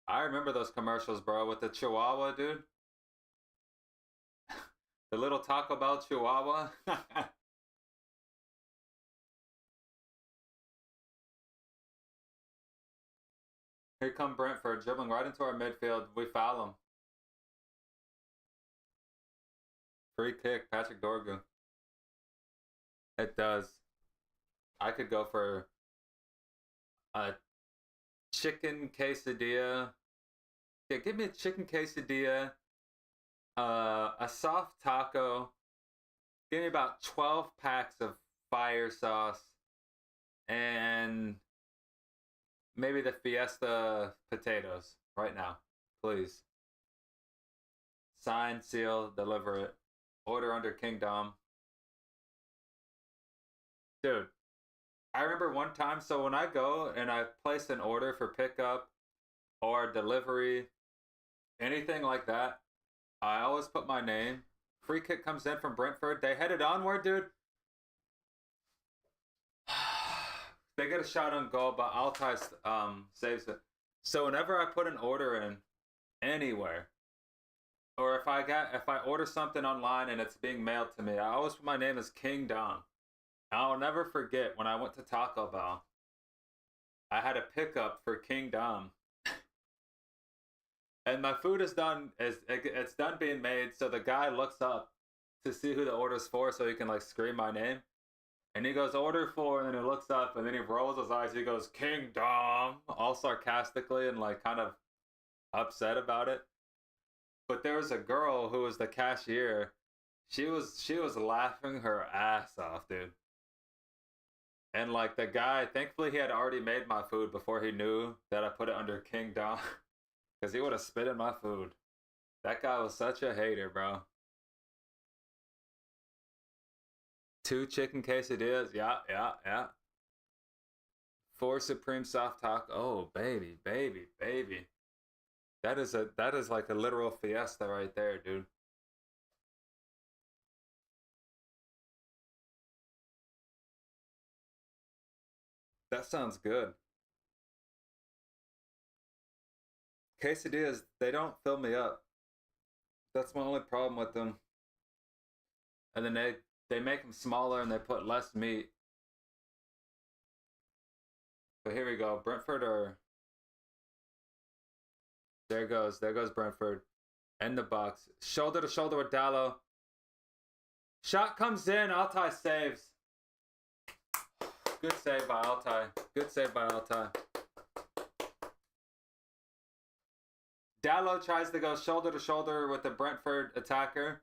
I remember those commercials, bro, with the Chihuahua, dude. The little Taco Bell Chihuahua. Here come Brentford, dribbling right into our midfield. We foul him. Free kick, Patrick Dorgu. It does. I could go for a chicken quesadilla. Yeah, give me a chicken quesadilla. A soft taco. Give me about 12 packs of fire sauce. And maybe the Fiesta potatoes right now. Please. Sign, seal, deliver it. Order under Kingdom. Dude, I remember one time, so when I go and I place an order for pickup or delivery, anything like that, I always put my name. Free kick comes in from Brentford. They headed onward, dude. They get a shot on goal, but Altai saves it. So whenever I put an order in anywhere, or if I order something online and it's being mailed to me, I always put my name as King Dom. I'll never forget when I went to Taco Bell, I had a pickup for King Dom. And my food is done, it's done being made, so the guy looks up to see who the order's for so he can like scream my name. And he goes, order for, and then he looks up and then he rolls his eyes, he goes, King Dom, all sarcastically and like kind of upset about it. But there was a girl who was the cashier. She was laughing her ass off, dude. And like the guy, thankfully he had already made my food before he knew that I put it under King Dom. Because he would have spit in my food. That guy was such a hater, bro. 2 chicken quesadillas. Yeah. 4 supreme soft taco. Oh, baby. That is like a literal fiesta right there, dude. That sounds good. Quesadillas, they don't fill me up. That's my only problem with them. And then they make them smaller and they put less meat. But here we go. Brentford are... There goes Brentford. In the box. Shoulder to shoulder with Dallo. Shot comes in. Altai saves. Good save by Altai. Dallo tries to go shoulder to shoulder with the Brentford attacker.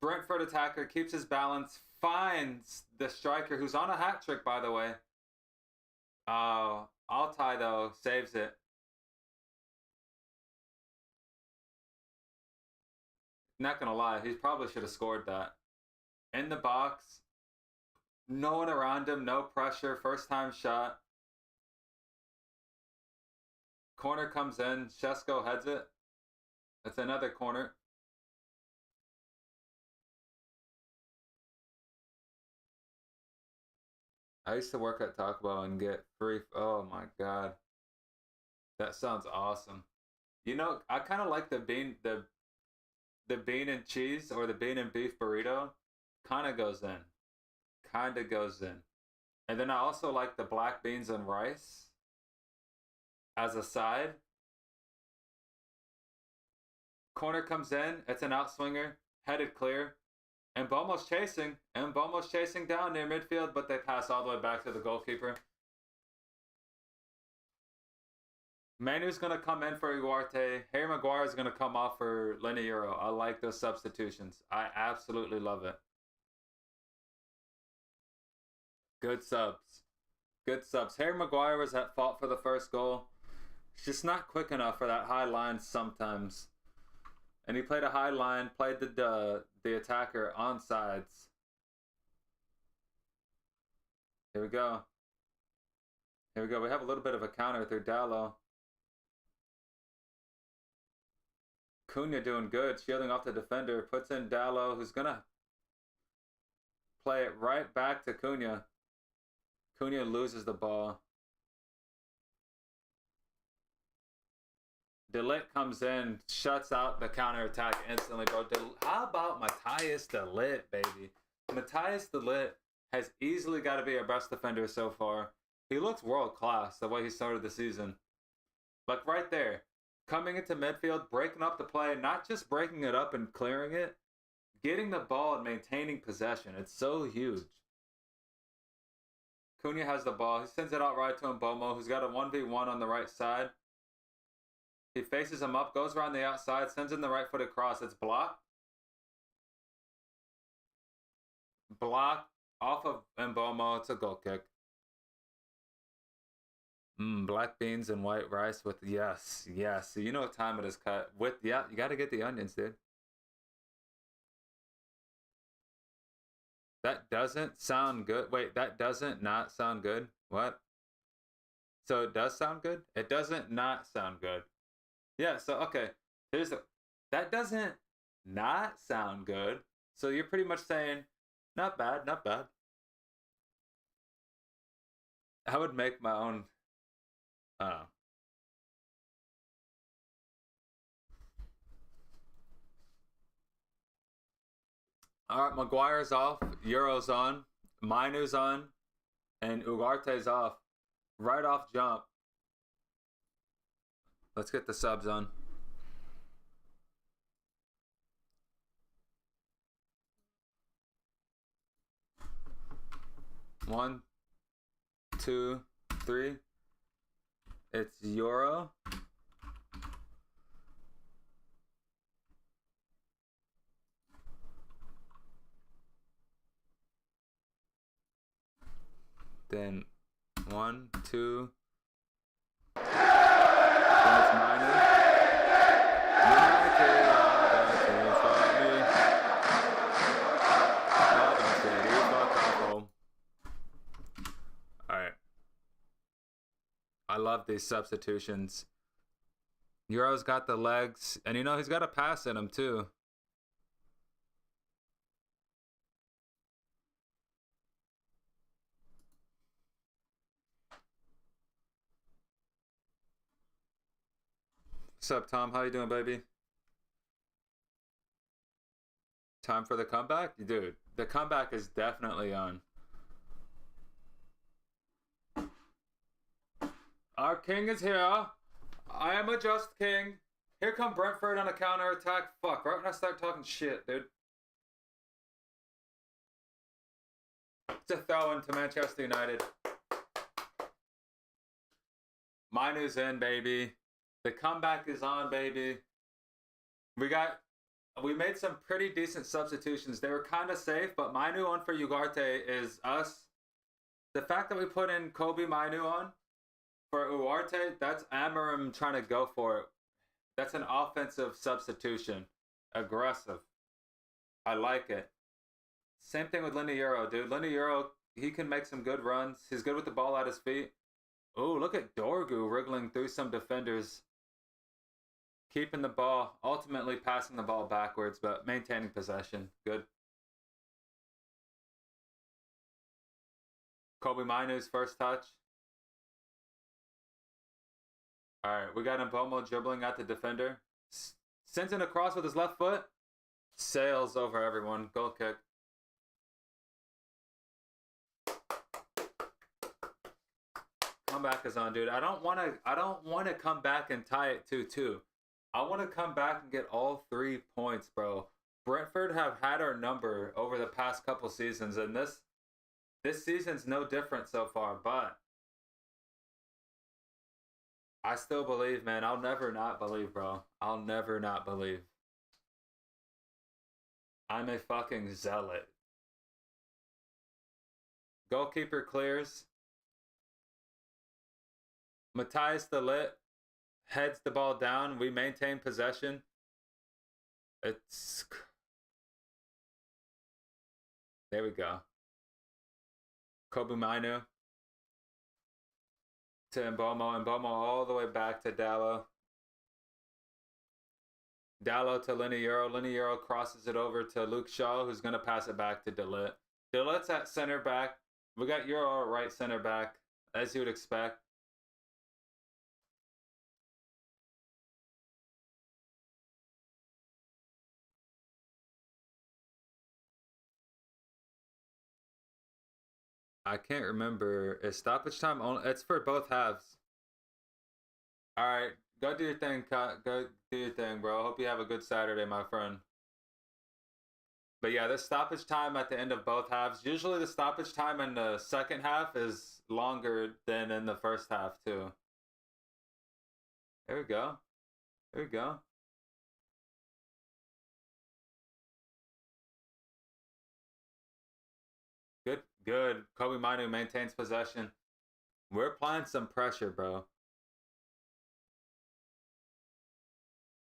Brentford attacker keeps his balance, finds the striker, who's on a hat trick, by the way. Altai, though, saves it. Not gonna lie, he probably should have scored that. In the box, no one around him, no pressure, first time shot. Corner comes in, SESKO heads it. It's another corner. I used to work at Taco Bell and get free. Oh my god, that sounds awesome. You know, I kind of like the bean and cheese or the bean and beef burrito. Kind of goes in. And then I also like the black beans and rice as a side. Corner comes in. It's an outswinger. Headed clear. And Bomo's chasing down near midfield, but they pass all the way back to the goalkeeper. Manu's going to come in for Ugarte. Harry Maguire is going to come off for Lenny Euro. I like those substitutions. I absolutely love it. Good subs. Harry Maguire was at fault for the first goal. He's just not quick enough for that high line sometimes. And he played a high line, played the attacker on sides. Here we go. We have a little bit of a counter through Dallo. Cunha doing good, shielding off the defender. Puts in Dallo, who's going to play it right back to Cunha. Cunha loses the ball. De Ligt comes in, shuts out the counterattack instantly, bro. How about Matthias De Ligt, baby? Matthias De Ligt has easily got to be our best defender so far. He looks world class the way he started the season. Like right there, coming into midfield, breaking up the play, not just breaking it up and clearing it, getting the ball and maintaining possession. It's so huge. Cunha has the ball. He sends it out right to Mbomo, who's got a 1v1 on the right side. He faces him up, goes around the outside, sends in the right-footed cross. It's blocked. Blocked off of Mbomo. It's a goal kick. Black beans and white rice with yes. So you know what time it is cut. You got to get the onions, dude. That doesn't sound good. Wait, that doesn't not sound good? What? So it does sound good? It doesn't not sound good. Yeah, so okay. That doesn't not sound good. So you're pretty much saying, not bad, not bad. I would make my own All right, Maguire's off, Euro's on, Mainu's on, and Ugarte's off. Right off jump. Let's get the subs on. One, two, three. It's Euro. Then 1, 2. Then it's Minu. Alright. I love these substitutions. Euro's got the legs, and you know he's got a pass in him too. What's up, Tom? How you doing, baby? Time for the comeback? Dude, the comeback is definitely on. Our king is here. I am a just king. Here come Brentford on a counter attack. Fuck, right when I start talking shit, dude. It's a throw into Manchester United. Mainu's in, baby. The comeback is on, baby. We made some pretty decent substitutions. They were kind of safe, but Mainu on for Ugarte is us. The fact that we put in Kobe Mainu on for Ugarte, that's Amarim trying to go for it. That's an offensive substitution. Aggressive. I like it. Same thing with Lindy Euro, dude. Lindy Euro, he can make some good runs. He's good with the ball at his feet. Oh, look at Dorgu wriggling through some defenders. Keeping the ball, ultimately passing the ball backwards, but maintaining possession. Good. Kobe Mainu's first touch. Alright, we got Mbomo dribbling at the defender. Sends it across with his left foot. Sails over everyone. Goal kick. Comeback is on, dude. I don't want to come back and tie it 2-2. I want to come back and get all 3 points, bro. Brentford have had our number over the past couple seasons, and this season's no different so far, but I still believe, man. I'll never not believe, bro. I'll never not believe. I'm a fucking zealot. Goalkeeper clears. Matthias de Ligt heads the ball down. We maintain possession. There we go. Kobe Mainu to Mbomo. Mbomo all the way back to Dallo. Dallo to Lindy Euro. Lindy Euro crosses it over to Luke Shaw, who's going to pass it back to de Ligt. De Ligt's at center back. We got Euro at right center back, as you would expect. I can't remember. Is stoppage time only? It's for both halves. All right, go do your thing. Go do your thing, bro. Hope you have a good Saturday, my friend. But yeah, the stoppage time at the end of both halves. Usually the stoppage time in the second half is longer than in the first half too. There we go. There we go. Good. Kobe Mainu maintains possession. We're applying some pressure, bro.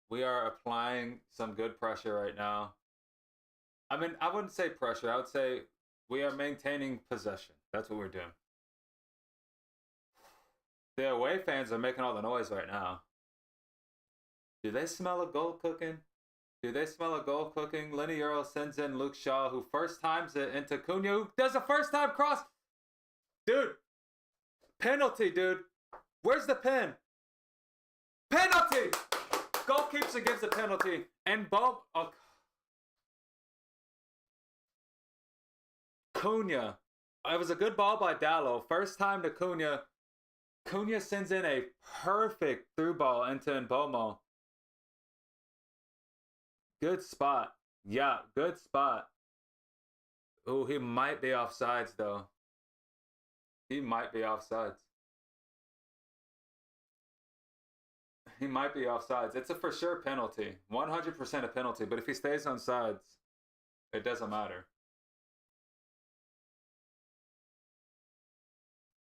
We are applying some good pressure right now. I mean, I wouldn't say pressure. I would say We are maintaining possession. That's what we're doing. The away fans are making all the noise right now. Do they smell a goal cooking? Do they smell a goal cooking? Lenny Earl sends in Luke Shaw, who first times it into Cunha, who does a first time cross. Dude, penalty, dude. Where's the pen? Penalty! Goalkeeper gives the penalty. And Bob... Oh. Cunha. It was a good ball by Dallo. First time to Cunha. Cunha sends in a perfect through ball into Mbomo. Good spot. Yeah, good spot. Oh, he might be offsides, though. He might be offsides. He might be offsides. It's a for sure penalty. 100% a penalty. But if he stays on sides, it doesn't matter.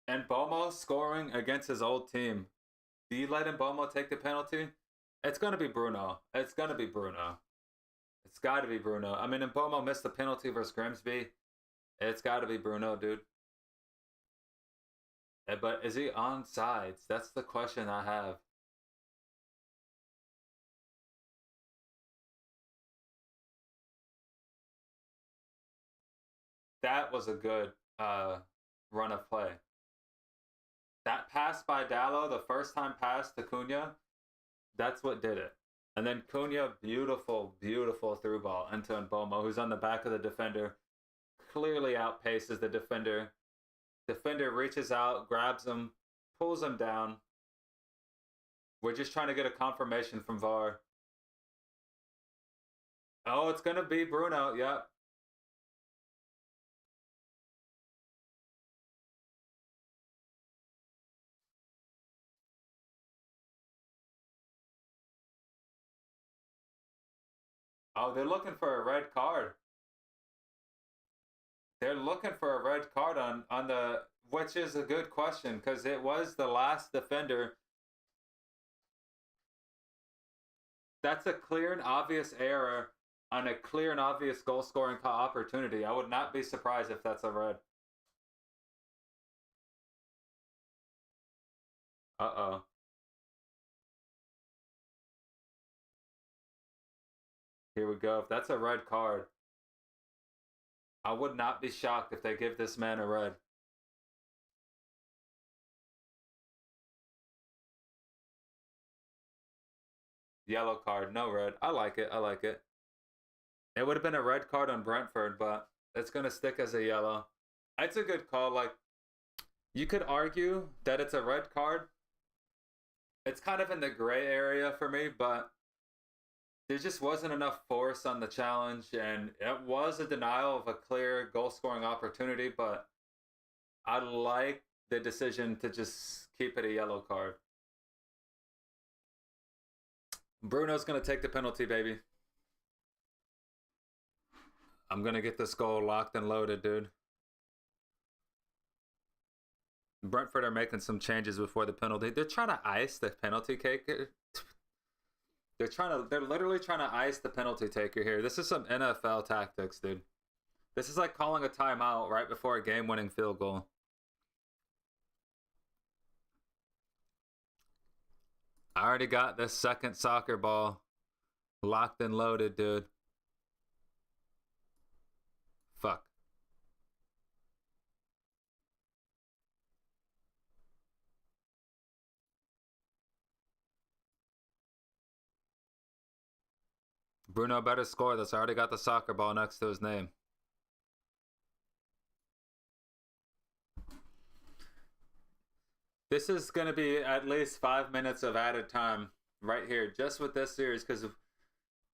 And Mbomo scoring against his old team. Do you let Mbomo take the penalty? It's going to be Bruno. It's going to be Bruno. It's got to be Bruno. I mean, Mbomo missed the penalty versus Grimsby. It's got to be Bruno, dude. But is he on sides? That's the question I have. That was a good run of play. That pass by Dallo, the first time pass to Cunha, that's what did it. And then Cunha, beautiful, beautiful through ball into Mbomo, who's on the back of the defender. Clearly outpaces the defender. Defender reaches out, grabs him, pulls him down. We're just trying to get a confirmation from VAR. Oh, it's going to be Bruno. Yep. Oh, they're looking for a red card. They're looking for a red card on the, which is a good question because it was the last defender. That's a clear and obvious error on a clear and obvious goal scoring opportunity. I would not be surprised if that's a red. Uh-oh. Here we go. If that's a red card, I would not be shocked if they give this man a red. Yellow card, no red. I like it. I like it. It would have been a red card on Brentford, but it's going to stick as a yellow. It's a good call. Like, you could argue that it's a red card. It's kind of in the gray area for me, but there just wasn't enough force on the challenge, and it was a denial of a clear goal-scoring opportunity, but I like the decision to just keep it a yellow card. Bruno's going to take the penalty, baby. I'm going to get this goal locked and loaded, dude. Brentford are making some changes before the penalty. They're trying to ice the penalty cake. They're literally trying to ice the penalty taker here. This is some NFL tactics, dude. This is like calling a timeout right before a game-winning field goal. I already got this second soccer ball locked and loaded, dude. Fuck. Bruno better score this. I already got the soccer ball next to his name. This is going to be at least 5 minutes of added time right here, just with this series, because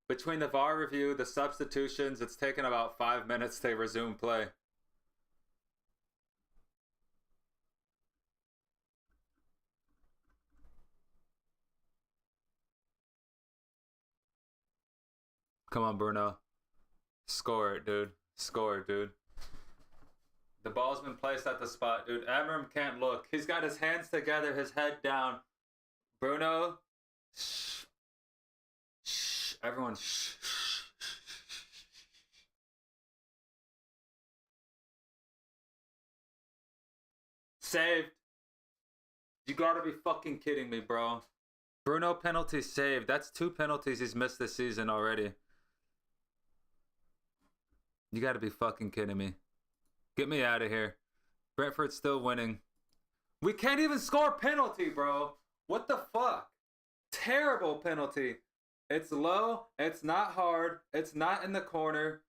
between the VAR review, the substitutions, it's taken about 5 minutes to resume play. Come on, Bruno. Score it, dude. Score it, dude. The ball's been placed at the spot, dude. Amram can't look. He's got his hands together, his head down. Bruno. Shh. Shh. Everyone, shh. saved. You gotta be fucking kidding me, bro. Bruno penalty saved. That's 2 penalties he's missed this season already. You gotta be fucking kidding me. Get me out of here. Brentford's still winning. We can't even score a penalty, bro. What the fuck? Terrible penalty. It's low. It's not hard. It's not in the corner.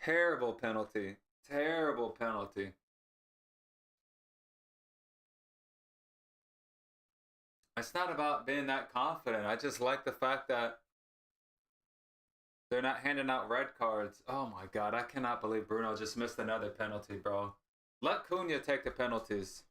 Terrible penalty. Terrible penalty. It's not about being that confident. I just like the fact that they're not handing out red cards. Oh my god, I cannot believe Bruno just missed another penalty, bro. Let Cunha take the penalties.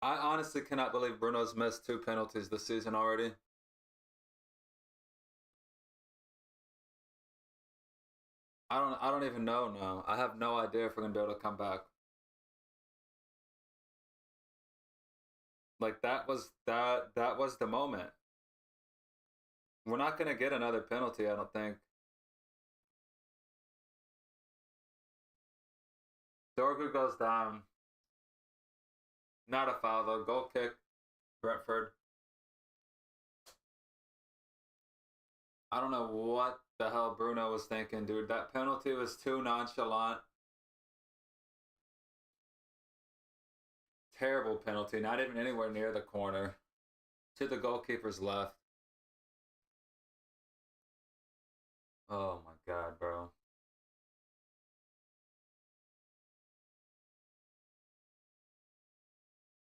I honestly cannot believe Bruno's missed 2 penalties this season already. I don't even know now. I have no idea if we're gonna be able to come back. Like that was the moment. We're not gonna get another penalty, I don't think. Dorgu goes down. Not a foul though. Goal kick. Brentford. I don't know what the hell Bruno was thinking, dude. That penalty was too nonchalant. Terrible penalty. Not even anywhere near the corner. To the goalkeeper's left. Oh my god, bro.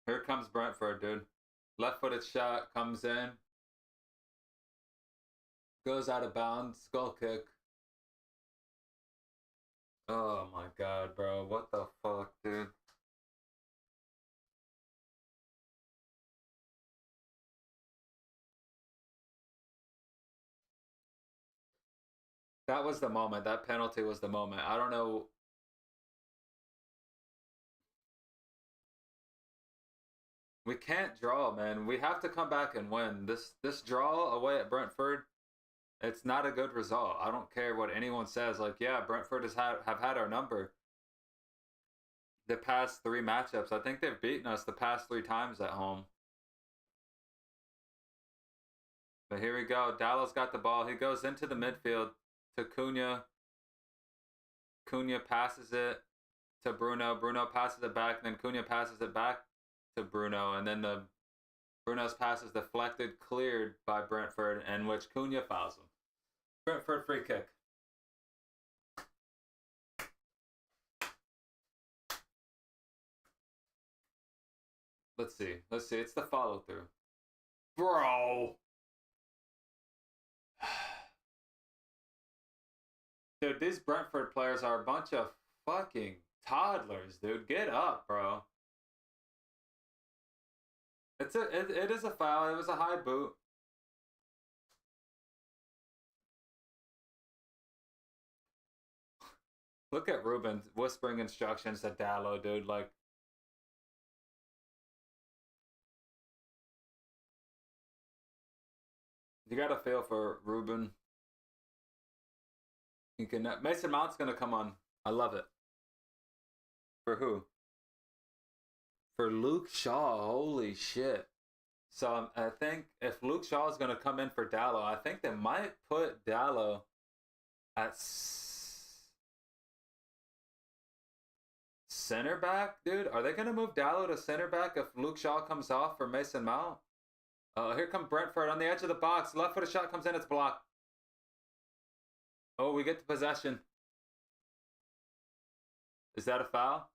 Here comes Brentford, dude. Left-footed shot comes in. Goes out of bounds. Goal kick. Oh my god, bro. What the fuck, dude? That was the moment. That penalty was the moment. I don't know. We can't draw, man. We have to come back and win. This draw away at Brentford, it's not a good result. I don't care what anyone says. Like, yeah, Brentford have had our number the past 3 matchups. I think they've beaten us the past 3 times at home. But here we go. Dallow's got the ball. He goes into the midfield to Cunha. Cunha passes it to Bruno. Bruno passes it back. And then Cunha passes it back to Bruno. And then Bruno's pass is deflected, cleared by Brentford, in which Cunha fouls him. Brentford free kick. Let's see. It's the follow through. Bro. Dude, these Brentford players are a bunch of fucking toddlers, dude. Get up, bro. It is a foul. It was a high boot. Look at Ruben whispering instructions to Dallo, dude. Like, you gotta feel for Ruben. You can Mason Mount's gonna come on. I love it. For who? For Luke Shaw. Holy shit. So I think if Luke Shaw is gonna come in for Dallo, I think they might put Dallo at center back, dude. Are they gonna move Dallo to center back if Luke Shaw comes off for Mason Mount? Here come Brentford on the edge of the box. Left footed shot comes in. It's blocked. Oh, we get the possession. Is that a foul?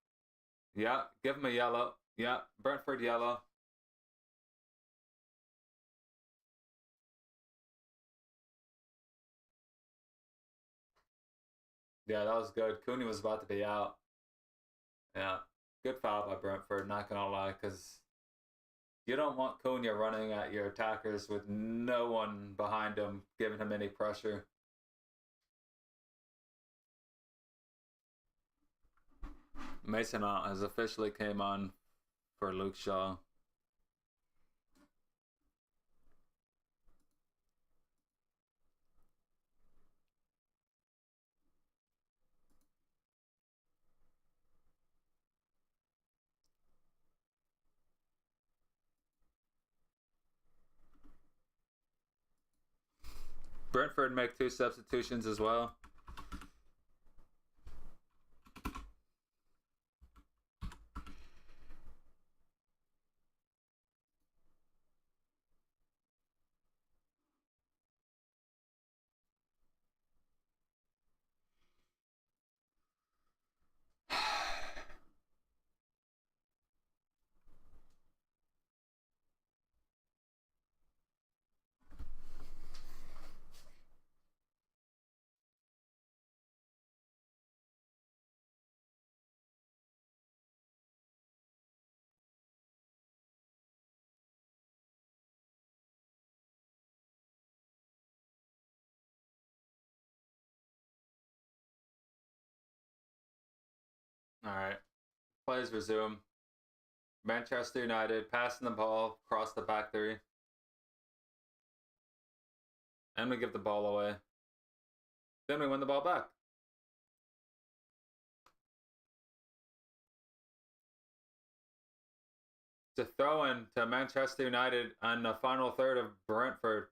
Yeah, give him a yellow. Yeah, Brentford yellow. Yeah, that was good. Cooney was about to be out. Yeah, good foul by Brentford, not gonna lie, because you don't want Cunha running at your attackers with no one behind him giving him any pressure. Mason Mount has officially came on for Luke Shaw. Brentford make 2 substitutions as well. Alright. Plays resume. Manchester United passing the ball across the back 3. And we give the ball away. Then we win the ball back. To throw in to Manchester United on the final third of Brentford.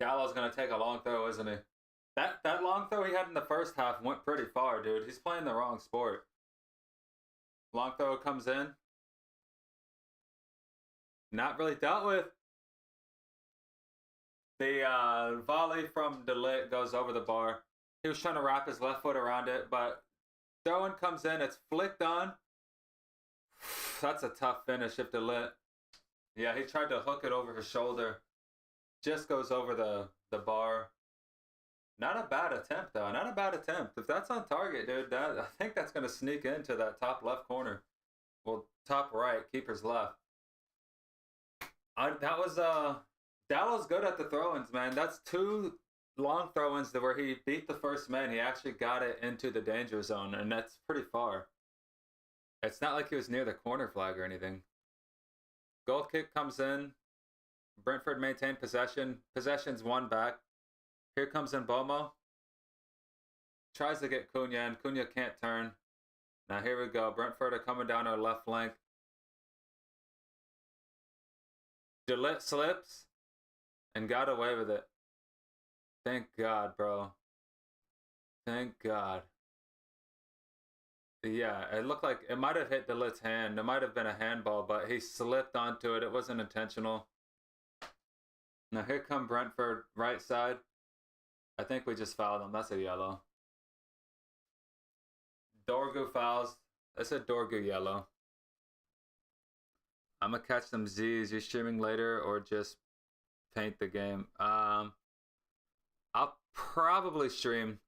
Dallow's going to take a long throw, isn't he? That long throw he had in the first half went pretty far, dude. He's playing the wrong sport. Long throw comes in. Not really dealt with. The volley from De Ligt goes over the bar. He was trying to wrap his left foot around it, but throw-in comes in. It's flicked on. That's a tough finish if De Ligt. Yeah, he tried to hook it over his shoulder. Just goes over the bar. Not a bad attempt, though. Not a bad attempt. If that's on target, dude, I think that's going to sneak into that top left corner. Well, top right, keeper's left. That was Dallow's good at the throw-ins, man. That's 2 long throw-ins where he beat the first man. He actually got it into the danger zone, and that's pretty far. It's not like he was near the corner flag or anything. Goal kick comes in. Brentford maintain possession. Possession's 1 back. Here comes Mbomo. Tries to get Cunha, and Cunha can't turn. Now here we go. Brentford are coming down our left flank. De Ligt slips and got away with it. Thank God, bro. Thank God. Yeah, it looked like it might have hit De Ligt's hand. It might have been a handball, but he slipped onto it. It wasn't intentional. Now here come Brentford, right side. I think we just fouled him. That's a yellow. Dorgu fouls. That's a Dorgu yellow. I'm going to catch some Z's. You streaming later or just paint the game? I'll probably stream.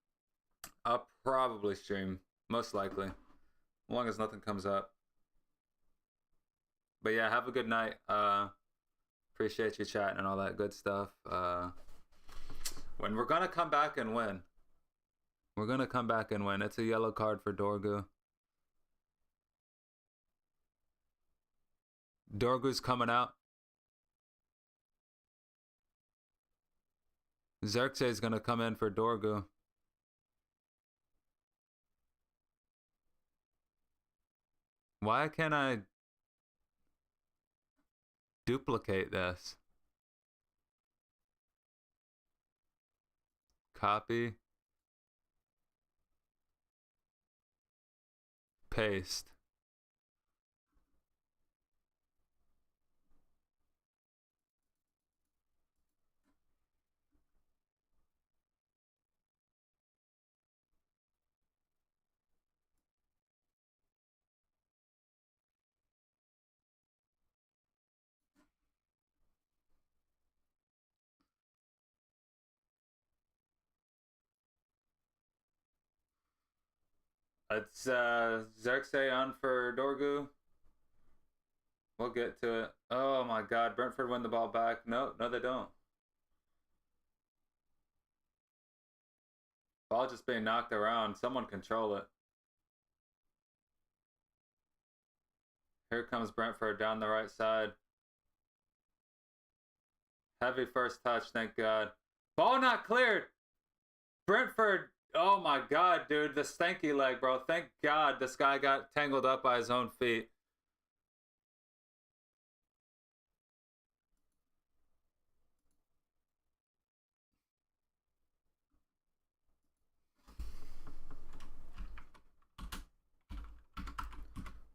Most likely. As long as nothing comes up. But yeah, have a good night. Appreciate you chatting and all that good stuff. When we're going to come back and win. We're going to come back and win. It's a yellow card for Dorgu. Dorgu's coming out. Xerxes is going to come in for Dorgu. Why can't I duplicate this? Copy. Paste. It's Xerxes on for Dorgu. We'll get to it. Oh my God, Brentford win the ball back. No, they don't. Ball just being knocked around. Someone control it. Here comes Brentford down the right side. Heavy first touch, thank God. Ball not cleared. Brentford. Oh my god, dude, the stanky leg, bro. Thank God this guy got tangled up by his own feet.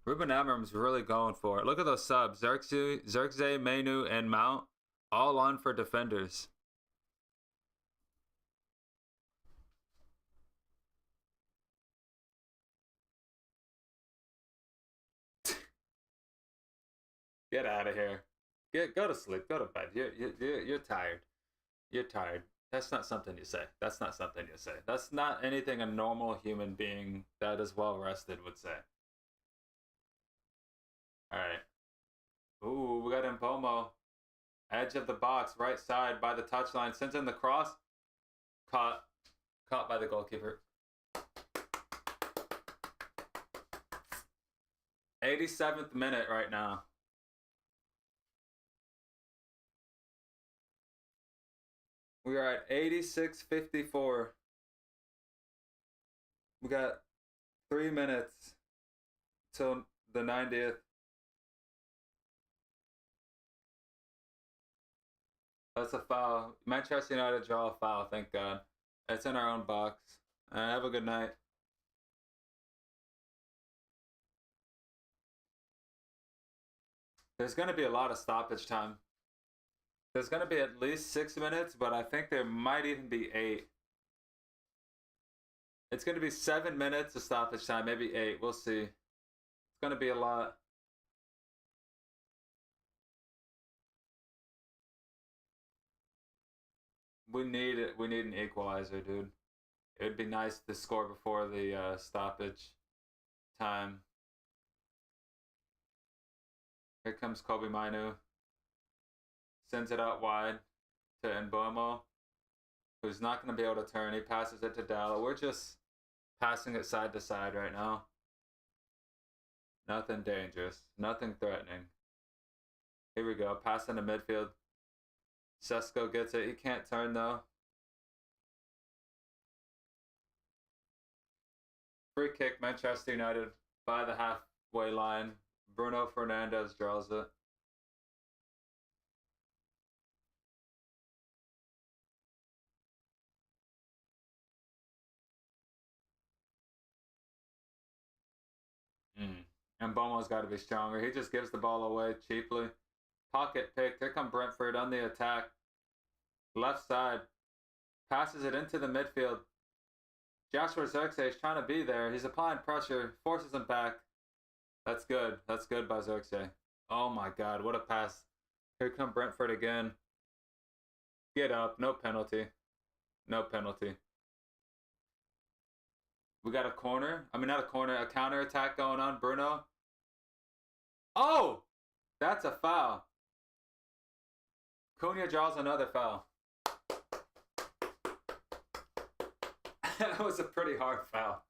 Ruben Amorim's really going for it. Look at those subs. Xerxes, Menu, and Mount all on for defenders. Get out of here. Go to sleep. Go to bed. You're tired. You're tired. That's not something you say. That's not something you say. That's not anything a normal human being that is well rested would say. All right. Ooh, we got Mbomo. Edge of the box, right side by the touchline. Sends in the cross. Caught by the goalkeeper. 87th minute right now. We are at 86:54. We got 3 minutes till the 90th. That's a foul. Manchester United draw a foul, thank God. It's in our own box. Have a good night. There's going to be a lot of stoppage time. There's going to be at least 6 minutes, but I think there might even be 8. It's going to be 7 minutes of stoppage time, maybe 8. We'll see. It's going to be a lot. We need it. We need an equalizer, dude. It would be nice to score before the stoppage time. Here comes Kobe Mainu. Sends it out wide to Mbomo, who's not going to be able to turn. He passes it to Dalla. We're just passing it side to side right now. Nothing dangerous. Nothing threatening. Here we go. Pass into midfield. SESKO gets it. He can't turn, though. Free kick, Manchester United by the halfway line. Bruno Fernandes draws it. And Bomo's got to be stronger. He just gives the ball away cheaply. Pocket pick. Here come Brentford on the attack. Left side. Passes it into the midfield. Joshua Xerxes trying to be there. He's applying pressure. Forces him back. That's good. That's good by Xerxes. Oh my God. What a pass. Here come Brentford again. Get up. No penalty. No penalty. We got a corner. I mean, not a corner. A counter attack going on. Bruno. Oh! That's a foul. Cunha draws another foul. That was a pretty hard foul.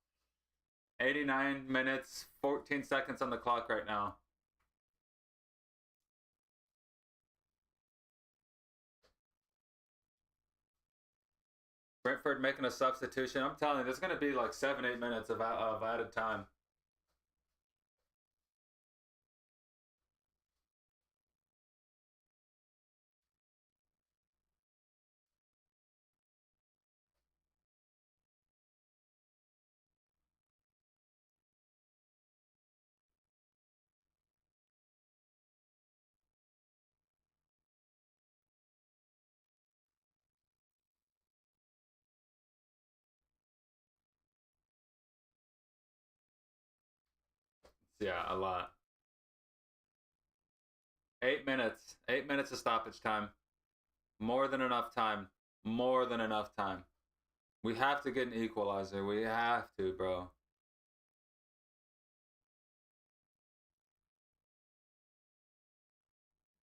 89 minutes, 14 seconds on the clock right now. Brentford making a substitution. I'm telling you, there's going to be like 7-8 minutes of added time. Yeah, a lot. 8 minutes. 8 minutes of stoppage time. More than enough time. More than enough time. We have to get an equalizer. We have to, bro.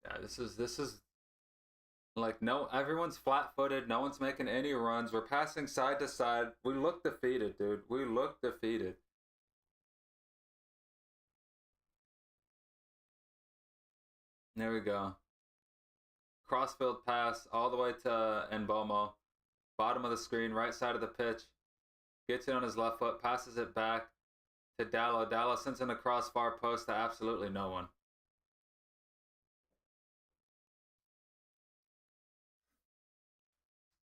Yeah, this is like, no, everyone's flat-footed. No one's making any runs. We're passing side to side. We look defeated, dude. We look defeated. There we go. Crossfield pass all the way to Mbomo. Bottom of the screen, right side of the pitch. Gets it on his left foot, passes it back to Dallo. Dallo sends in a cross far post to absolutely no one.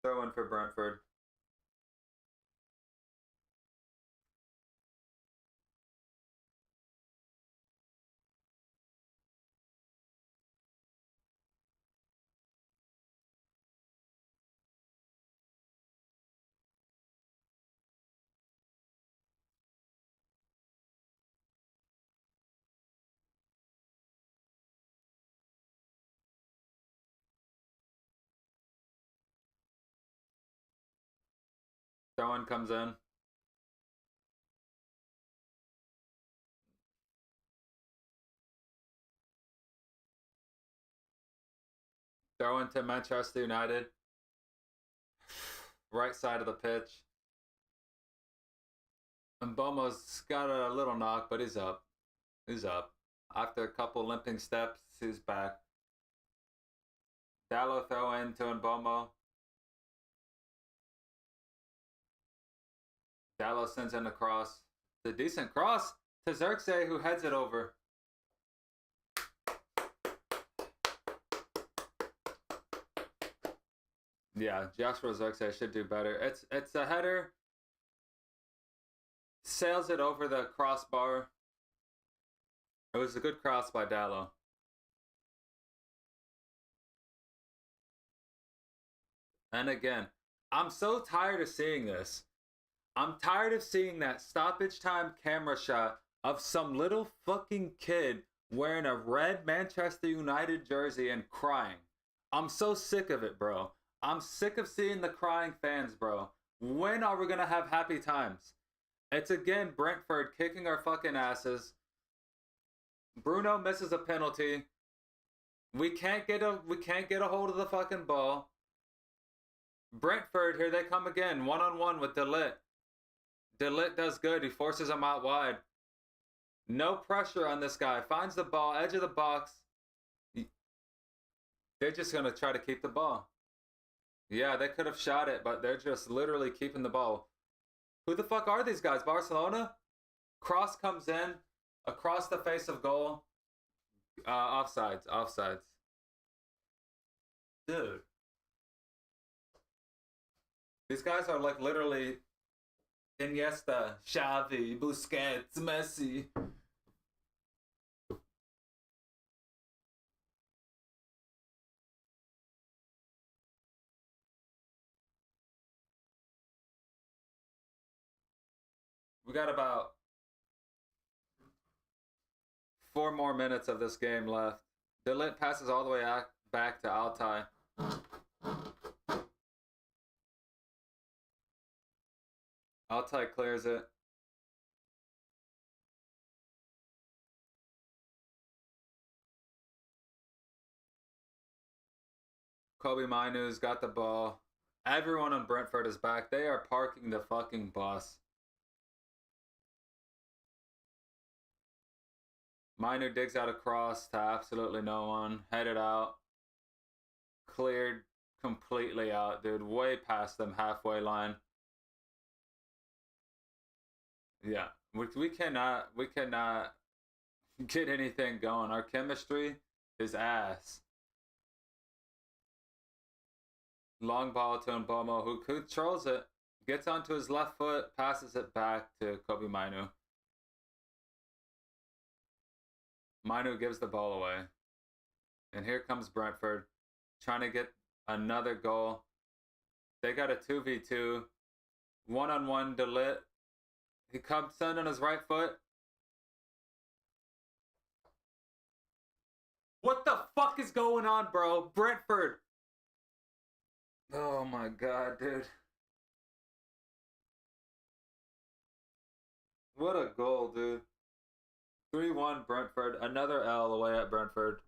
Throw in for Brentford. Throw in comes in. Throw into Manchester United. Right side of the pitch. And Bomo's got a little knock, but he's up. He's up. After a couple limping steps, he's back. Dallo throw in to Mbomo. Dallo sends in a cross. It's a decent cross to Xerxes, who heads it over. Yeah, Joshua Xerxes should do better. It's a header. Sails it over the crossbar. It was a good cross by Dallo. And again, I'm so tired of seeing this. I'm tired of seeing that stoppage time camera shot of some little fucking kid wearing a red Manchester United jersey and crying. I'm so sick of it, bro. I'm sick of seeing the crying fans, bro. When are we gonna have happy times? It's again Brentford kicking our fucking asses. Bruno misses a penalty. We can't get a hold of the fucking ball. Brentford, here they come again, one-on-one with De Ligt. De Ligt does good. He forces him out wide. No pressure on this guy. Finds the ball, edge of the box. They're just going to try to keep the ball. Yeah, they could have shot it, but they're just literally keeping the ball. Who the fuck are these guys? Barcelona? Cross comes in across the face of goal. Offsides. Offsides. Dude. These guys are like literally Iniesta, Xavi, Busquets, Messi. We got about 4 more minutes of this game left. De Ligt passes all the way back to Altay. Altay clears it. Kobe Mainoo's got the ball. Everyone on Brentford is back. They are parking the fucking bus. Mainoo digs out a cross to absolutely no one. Headed out. Cleared completely out, dude. Way past them halfway line. Yeah, we cannot get anything going. Our chemistry is ass. Long ball to Mbomo, who controls it, gets onto his left foot, passes it back to Kobe Mainoo. Mainoo gives the ball away. And here comes Brentford, trying to get another goal. They got a 2v2. One-on-one De Ligt. He comes in on his right foot. What the fuck is going on, bro? Brentford. Oh my god, dude. What a goal, dude. 3-1 Brentford. Another L away at Brentford.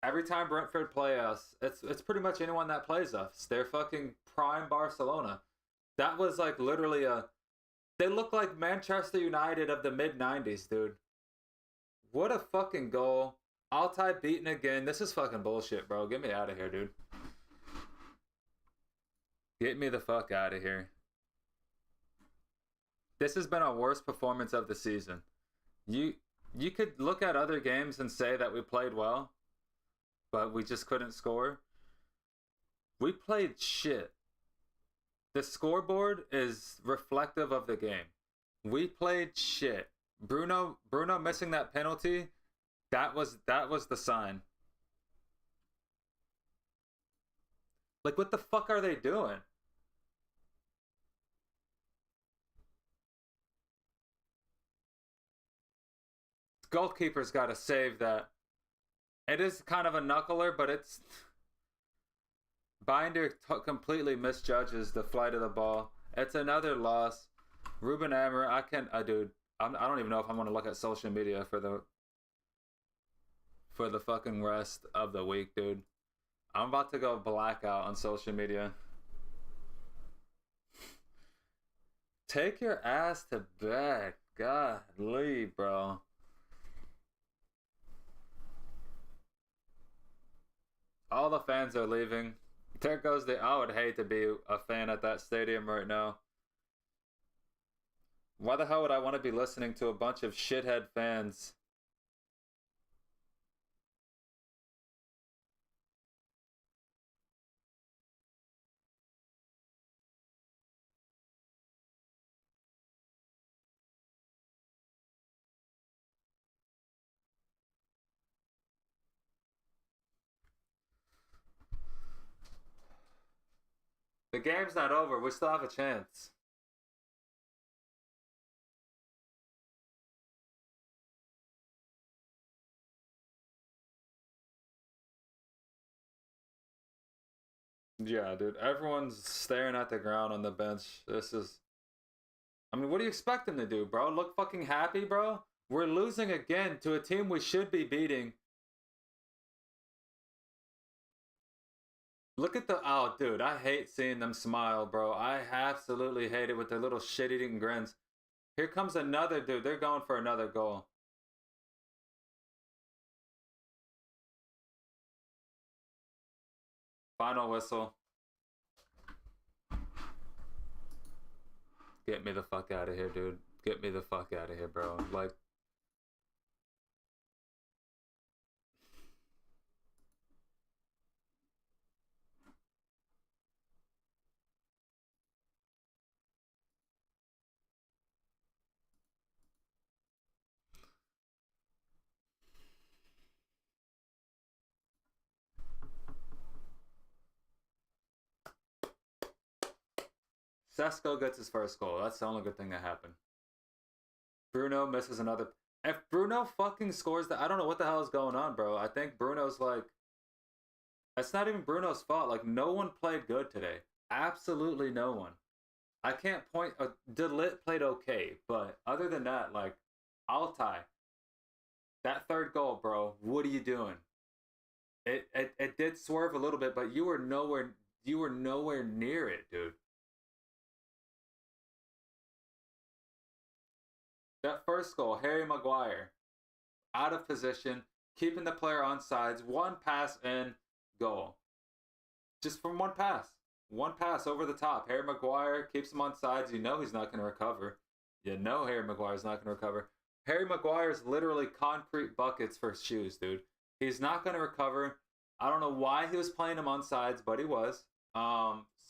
Every time Brentford play us, it's pretty much anyone that plays us. They're fucking prime Barcelona. That was like literally a... They look like Manchester United of the mid-90s, dude. What a fucking goal. Altay beaten again. This is fucking bullshit, bro. Get me out of here, dude. Get me the fuck out of here. This has been our worst performance of the season. You could look at other games and say that we played well, but we just couldn't score. We played shit. The scoreboard is reflective of the game. We played shit. Bruno missing that penalty, that was the sign. Like, what the fuck are they doing? Goalkeeper's got to save that. It is kind of a knuckler, but it's... Binder completely misjudges the flight of the ball. It's another loss. Ruben Ammer, dude, I don't even know if I'm going to look at social media for the fucking rest of the week, dude. I'm about to go blackout on social media. Take your ass to bed. Godly, bro. All the fans are leaving. There goes I would hate to be a fan at that stadium right now. Why the hell would I want to be listening to a bunch of shithead fans? The game's not over. We still have a chance. Yeah, dude. Everyone's staring at the ground on the bench. This is... I mean, what do you expect them to do, bro? Look fucking happy, bro? We're losing again to a team we should be beating. Look at the... Oh, dude. I hate seeing them smile, bro. I absolutely hate it with their little shit-eating grins. Here comes another dude. They're going for another goal. Final whistle. Get me the fuck out of here, dude. Get me the fuck out of here, bro. Like... SESKO gets his first goal. That's the only good thing that happened. Bruno misses another. If Bruno fucking scores that, I don't know what the hell is going on, bro. I think Bruno's like... It's not even Bruno's fault. Like, no one played good today. Absolutely no one. I can't point... Delit played okay, but other than that, like, Altai, that third goal, bro, what are you doing? It did swerve a little bit, but you were nowhere near it, dude. That first goal, Harry Maguire, out of position, keeping the player on sides, one pass and goal. Just from one pass. One pass over the top. Harry Maguire keeps him on sides. You know he's not going to recover. You know Harry Maguire's not going to recover. Harry Maguire's literally concrete buckets for shoes, dude. He's not going to recover. I don't know why he was playing him on sides, but he was.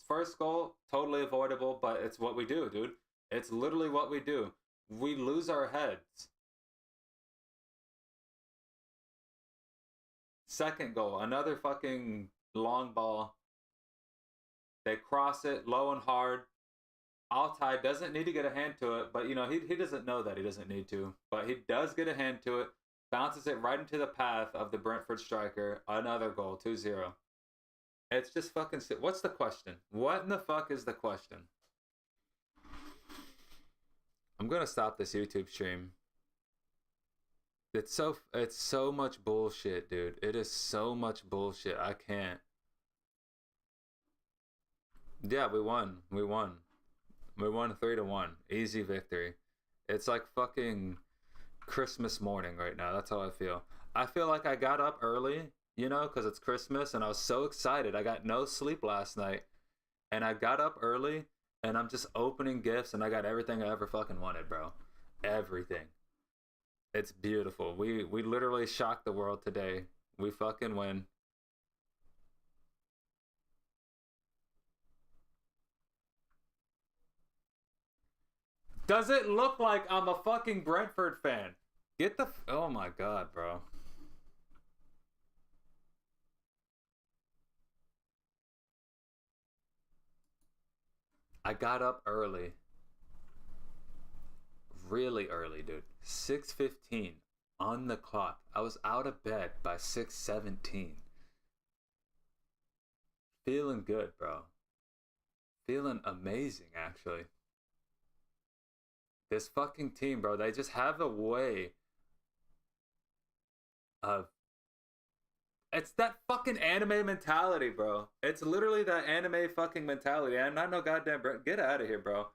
First goal, totally avoidable, but it's what we do, dude. It's literally what we do. We lose our heads. Second goal, another fucking long ball. They cross it low and hard. Altai doesn't need to get a hand to it, but you know, he doesn't know that he doesn't need to. But he does get a hand to it. Bounces it right into the path of the Brentford striker. Another goal, 2-0. It's just fucking... What's the question? What in the fuck is the question? I'm gonna stop this YouTube stream. It's so much bullshit, dude. It is so much bullshit. I can't. Yeah, we won. We won 3-1. Easy victory. It's like fucking Christmas morning right now. That's how I feel. I feel like I got up early, you know, because it's Christmas, and I was so excited. I got no sleep last night. and I got up early, and I'm just opening gifts, and I got everything I ever fucking wanted, bro. Everything. It's beautiful. We literally shocked the world today. We fucking win. Does it look like I'm a fucking Brentford fan? Get the... Oh my god, bro. I got up early. Really early, dude. 6:15 on the clock. I was out of bed by 6:17. Feeling good, bro. Feeling amazing, actually. This fucking team, bro, they just have a way of... It's that fucking anime mentality, bro. It's literally that anime fucking mentality. And I know goddamn... Get out of here, bro.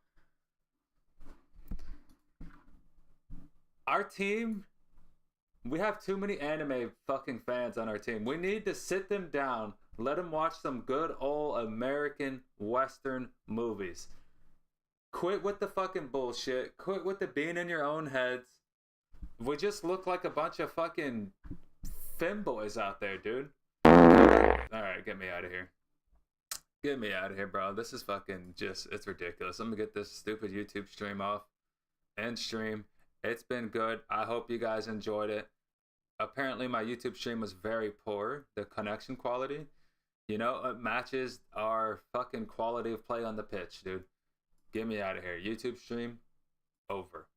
Our team... We have too many anime fucking fans on our team. We need to sit them down, let them watch some good old American Western movies. Quit with the fucking bullshit. Quit with the being in your own heads. We just look like a bunch of fucking femboys out there, dude. Alright, get me out of here. Get me out of here, bro. This is fucking just... It's ridiculous. I'm gonna get this stupid YouTube stream off. End stream. It's been good. I hope you guys enjoyed it. Apparently my YouTube stream was very poor. The connection quality. You know, it matches our fucking quality of play on the pitch, dude. Get me out of here. YouTube stream over.